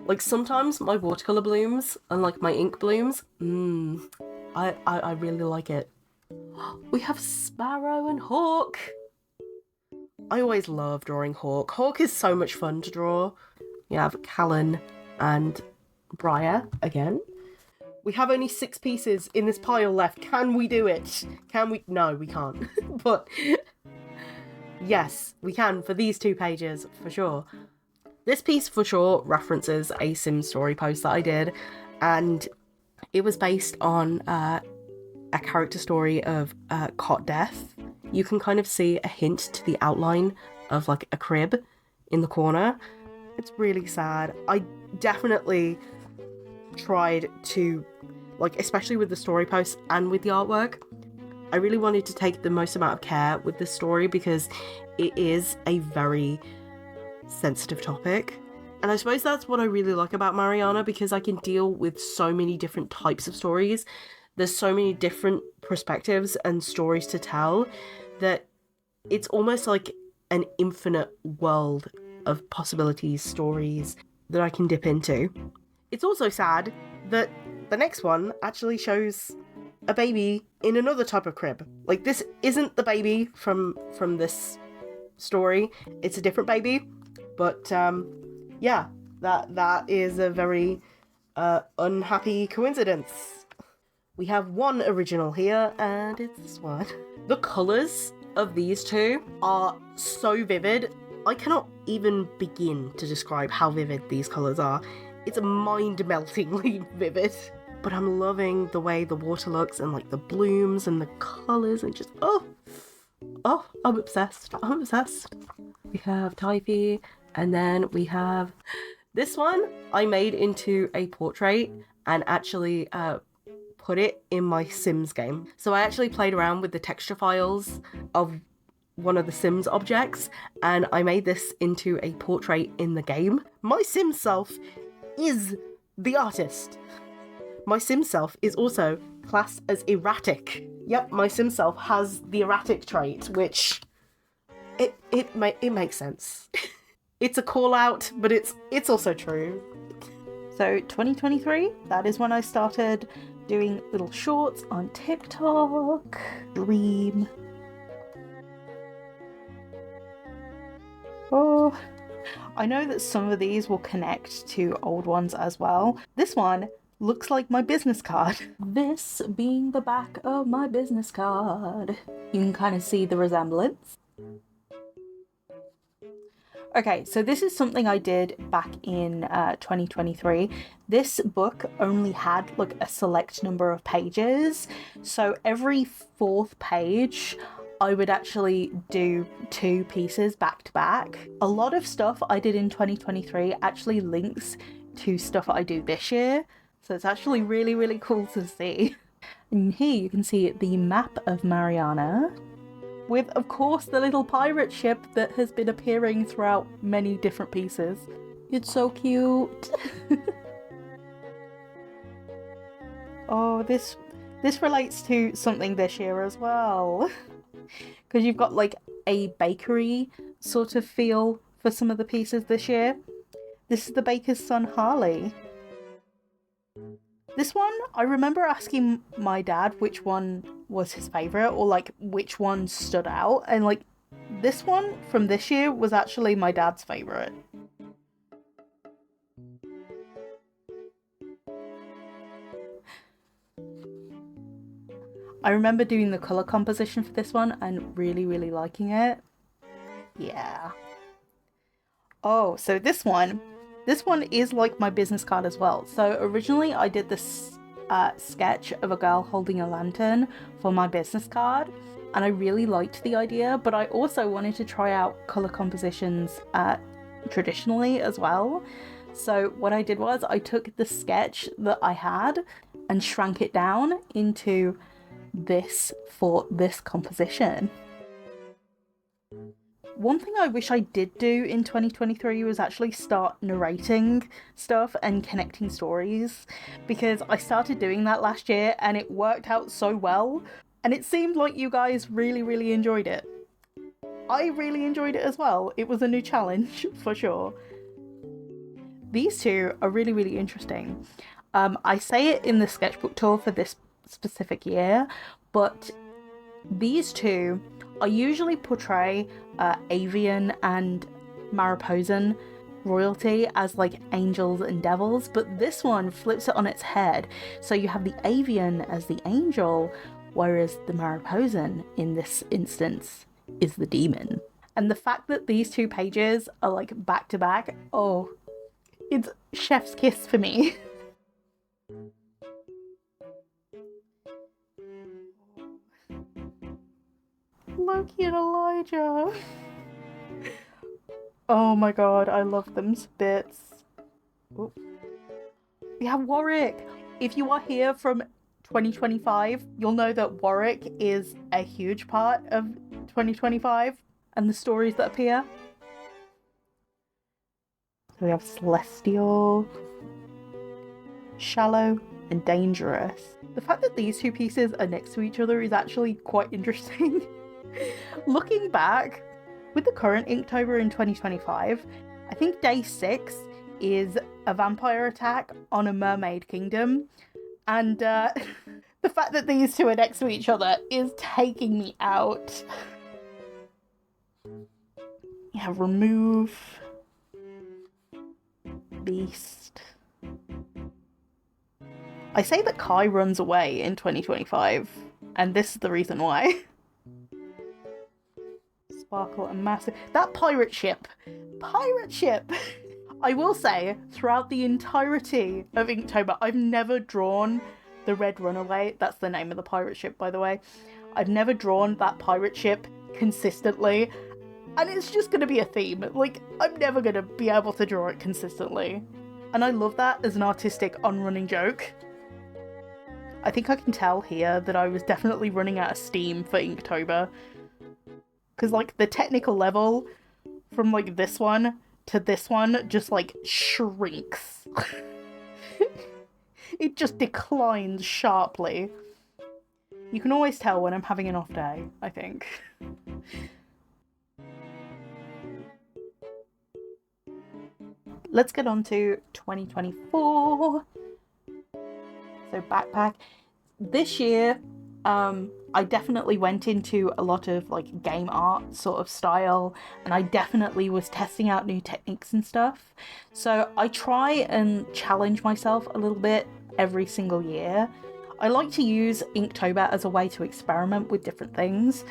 Like, sometimes my watercolor blooms and like my ink blooms, I really like it. We have Sparrow and Hawk. I always love drawing Hawk. Hawk is so much fun to draw. We have Callan and Briar again. We have only 6 pieces in this pile left. Can we do it? Can we? No, we can't. But yes, we can for these 2 pages, for sure. This piece for sure references a Sims story post that I did, and it was based on a character story of cot death. You can kind of see a hint to the outline of like a crib in the corner. It's really sad. I definitely tried to, like, especially with the story posts and with the artwork, I really wanted to take the most amount of care with this story because it is a very sensitive topic. And I suppose that's what I really like about Marriner, because I can deal with so many different types of stories. There's so many different perspectives and stories to tell that it's almost like an infinite world of possibilities, stories that I can dip into. It's also sad that the next one actually shows a baby in another type of crib. Like, this isn't the baby from this story. It's a different baby. But yeah, that is a very unhappy coincidence. We have one original here, and it's this one. The colours of these 2 are so vivid. I cannot even begin to describe how vivid these colours are. It's mind-meltingly vivid. But I'm loving the way the water looks and like the blooms and the colours and just, oh, I'm obsessed. I'm obsessed. We have Typhy, and then we have this one I made into a portrait and actually put it in my Sims game. So I actually played around with the texture files of one of the Sims objects, and I made this into a portrait in the game. My Sim self is the artist. My Sim self is also classed as erratic. Yep, my Sim self has the erratic trait, which it makes sense. It's a call out, but it's also true. So 2023, that is when I started doing little shorts on TikTok. Dream. Oh, I know that some of these will connect to old ones as well. This one looks like my business card. This being the back of my business card. You can kind of see the resemblance. Okay, so this is something I did back in 2023. This book only had like a select number of pages. So every 4th page, I would actually do 2 pieces back to back. A lot of stuff I did in 2023 actually links to stuff I do this year. So it's actually really, really cool to see. And here you can see the map of Marriner, with, of course, the little pirate ship that has been appearing throughout many different pieces. It's so cute. Oh, this relates to something this year as well. Because you've got like a bakery sort of feel for some of the pieces this year. This is the baker's son, Harley. This one, I remember asking my dad which one was his favourite, or like which one stood out, and like this one from this year was actually my dad's favourite. I remember doing the colour composition for this one and really, really liking it. Yeah. Oh, so this one is like my business card as well. So originally I did this sketch of a girl holding a lantern for my business card, and I really liked the idea, but I also wanted to try out colour compositions traditionally as well. So what I did was I took the sketch that I had and shrank it down into this for this composition. One thing I wish I did do in 2023 was actually start narrating stuff and connecting stories, because I started doing that last year and it worked out so well, and it seemed like you guys really enjoyed it. I really enjoyed it as well. It was a new challenge for sure. These two are really interesting. I say it in the sketchbook tour for this specific year, but these two, I usually portray avian and Mariposan royalty as like angels and devils, but this one flips it on its head. So you have the avian as the angel, whereas the Mariposan in this instance is the demon. And the fact that these two pages are like back to back, oh, it's chef's kiss for me. Loki and Elijah. Oh my god, I love them bits. Ooh. We have Warwick. If you are here from 2025, you'll know that Warwick is a huge part of 2025 and the stories that appear. So we have Celestial, Shallow, and Dangerous. The fact that these two pieces are next to each other is actually quite interesting. Looking back, with the current Inktober in 2025, I think day 6 is a vampire attack on a mermaid kingdom, and the fact that these two are next to each other is taking me out. You have Remove, Beast. I say that Kai runs away in 2025, and this is the reason why. Sparkle and Massive. That pirate ship! Pirate ship! I will say, throughout the entirety of Inktober, I've never drawn the Red Runaway. That's the name of the pirate ship, by the way. I've never drawn that pirate ship consistently, and it's just going to be a theme. Like, I'm never going to be able to draw it consistently. And I love that as an artistic on-running joke. I think I can tell here that I was definitely running out of steam for Inktober. Because, like, the technical level from, like, this one to this one just, like, shrinks. It just declines sharply. You can always tell when I'm having an off day, I think. Let's get on to 2024. So backpack. This year, I definitely went into a lot of like game art sort of style, and I definitely was testing out new techniques and stuff. So I try and challenge myself a little bit every single year. I like to use Inktober as a way to experiment with different things,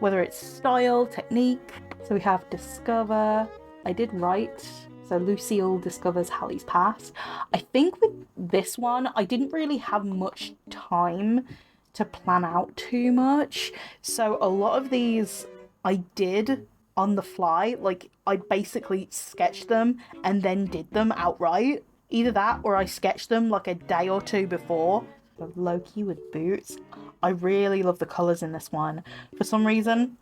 whether it's style, technique. So we have Discover. I did write. So Lucille discovers Hallie's past. I think with this one, I didn't really have much time to plan out too much. So a lot of these I did on the fly. Like, I basically sketched them and then did them outright. Either that or I sketched them like a day or two before. So Loki with boots. I really love the colours in this one. For some reason,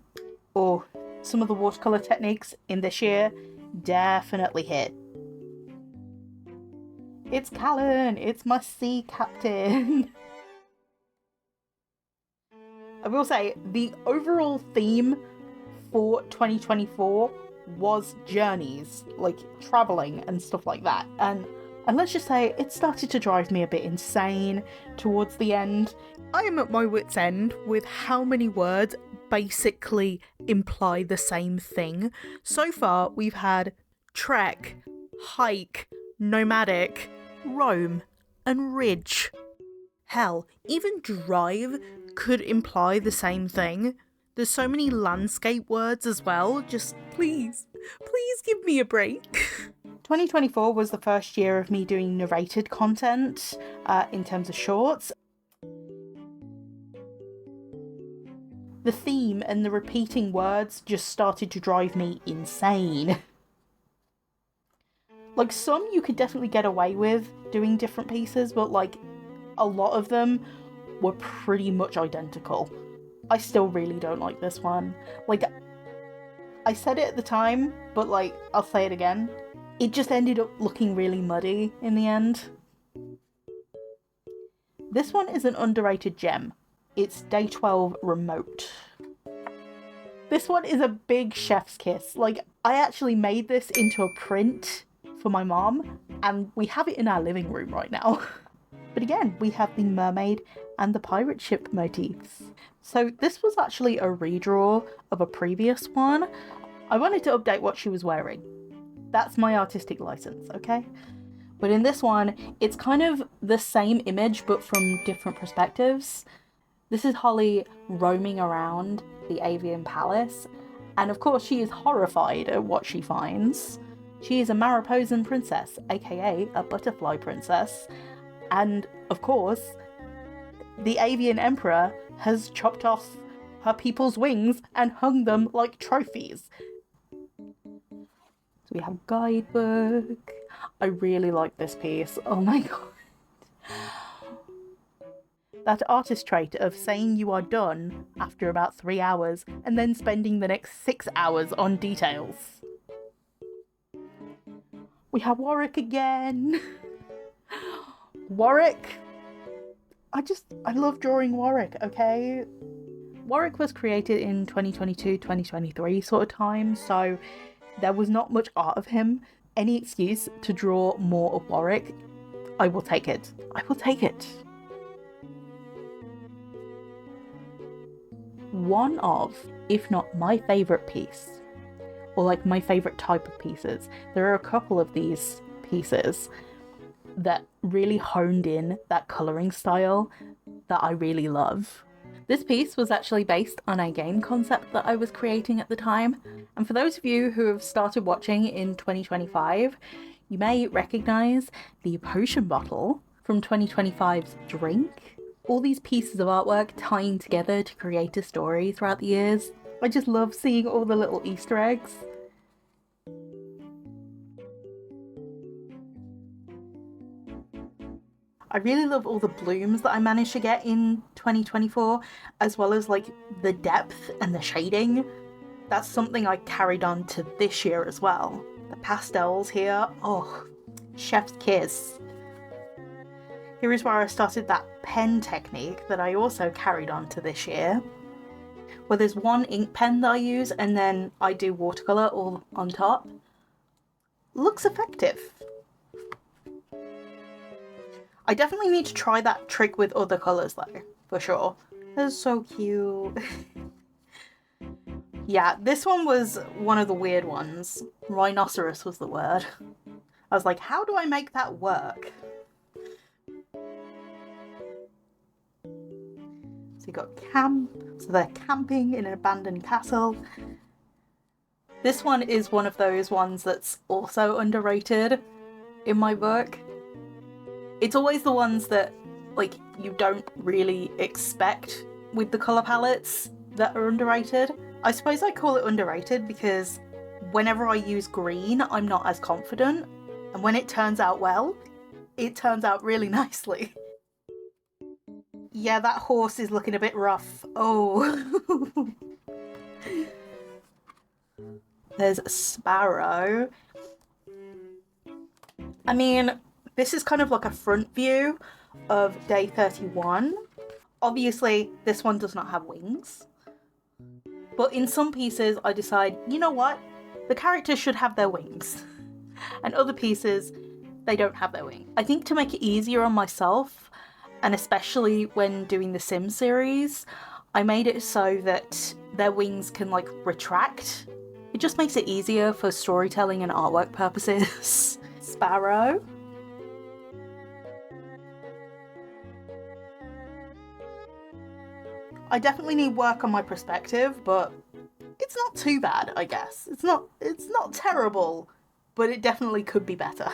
some of the watercolour techniques in this year definitely hit. It's Callan, it's my sea captain. I will say, the overall theme for 2024 was journeys, like travelling and stuff like that. And let's just say, it started to drive me a bit insane towards the end. I am at my wit's end with how many words basically imply the same thing. So far, we've had trek, hike, nomadic, roam, and ridge. Hell, even drive could imply the same thing. There's so many landscape words as well. Just please give me a break. 2024 was the first year of me doing narrated content in terms of shorts. The theme and the repeating words just started to drive me insane. Like, some you could definitely get away with doing different pieces, but like a lot of them were pretty much identical. I still really don't like this one. Like, I said it at the time, but like, I'll say it again. It just ended up looking really muddy in the end. This one is an underrated gem. It's Day 12 Remote. This one is a big chef's kiss. Like, I actually made this into a print for my mom, and we have it in our living room right now. But again, we have the mermaid and the pirate ship motifs. So this was actually a redraw of a previous one. I wanted to update what she was wearing. That's my artistic license, okay? But in this one, it's kind of the same image, but from different perspectives. This is Holly roaming around the avian palace, and of course she is horrified at what she finds. She is a Mariposan princess, aka a butterfly princess, and of course, the avian emperor has chopped off her people's wings and hung them like trophies. So we have guidebook. I really like this piece. Oh my god. That artist trait of saying you are done after about 3 hours and then spending the next 6 hours on details. We have Warwick again. Warwick. I love drawing Warwick, okay? Warwick was created in 2022, 2023 sort of time, so there was not much art of him. Any excuse to draw more of Warwick, I will take it. I will take it. One of, if not my favourite piece, or like my favourite type of pieces. There are a couple of these pieces that really honed in that colouring style that I really love. This piece was actually based on a game concept that I was creating at the time, and for those of you who have started watching in 2025, you may recognise the potion bottle from 2025's drink. All these pieces of artwork tying together to create a story throughout the years. I just love seeing all the little Easter eggs. I really love all the blooms that I managed to get in 2024, as well as like the depth and the shading. That's something I carried on to this year as well. The pastels here, oh, chef's kiss. Here is where I started that pen technique that I also carried on to this year, where there's one ink pen that I use and then I do watercolour all on top. Looks effective. I definitely need to try that trick with other colours though, for sure. That's so cute. Yeah, this one was one of the weird ones. Rhinoceros was the word. I was like, how do I make that work? So you got camp, so they're camping in an abandoned castle. This one is one of those ones that's also underrated in my book. It's always the ones that, like, you don't really expect with the colour palettes that are underrated. I suppose I call it underrated because whenever I use green, I'm not as confident. And when it turns out well, it turns out really nicely. Yeah, that horse is looking a bit rough. Oh. There's a sparrow. I mean, this is kind of like a front view of day 31. Obviously, this one does not have wings. But in some pieces, I decide, you know what? The characters should have their wings. And other pieces, they don't have their wings. I think to make it easier on myself, and especially when doing the Sim series, I made it so that their wings can like retract. It just makes it easier for storytelling and artwork purposes. Sparrow. I definitely need work on my perspective, but it's not too bad, I guess. It's not terrible, but it definitely could be better.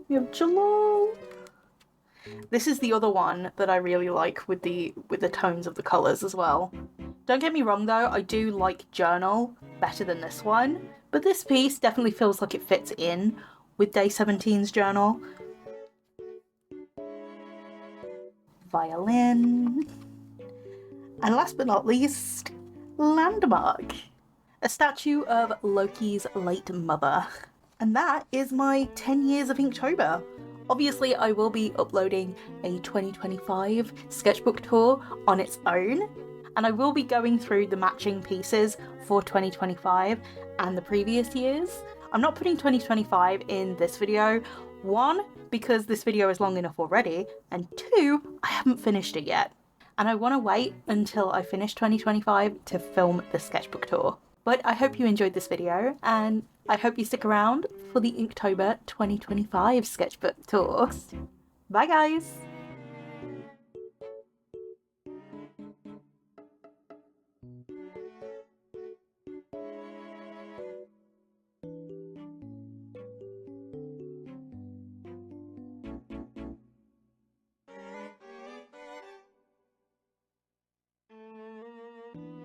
We have Jalal. This is the other one that I really like with the tones of the colours as well. Don't get me wrong though, I do like Journal better than this one, but this piece definitely feels like it fits in with Day 17's Journal. Violin. And last but not least, Landmark. a statue of Loki's late mother. And that is my 10 years of Inktober. Obviously, I will be uploading a 2025 sketchbook tour on its own, and I will be going through the matching pieces for 2025 and the previous years. I'm not putting 2025 in this video, one, because this video is long enough already, and two, I haven't finished it yet. And I want to wait until I finish 2025 to film the sketchbook tour. But I hope you enjoyed this video, and I hope you stick around for the Inktober 2025 sketchbook tour. Bye guys!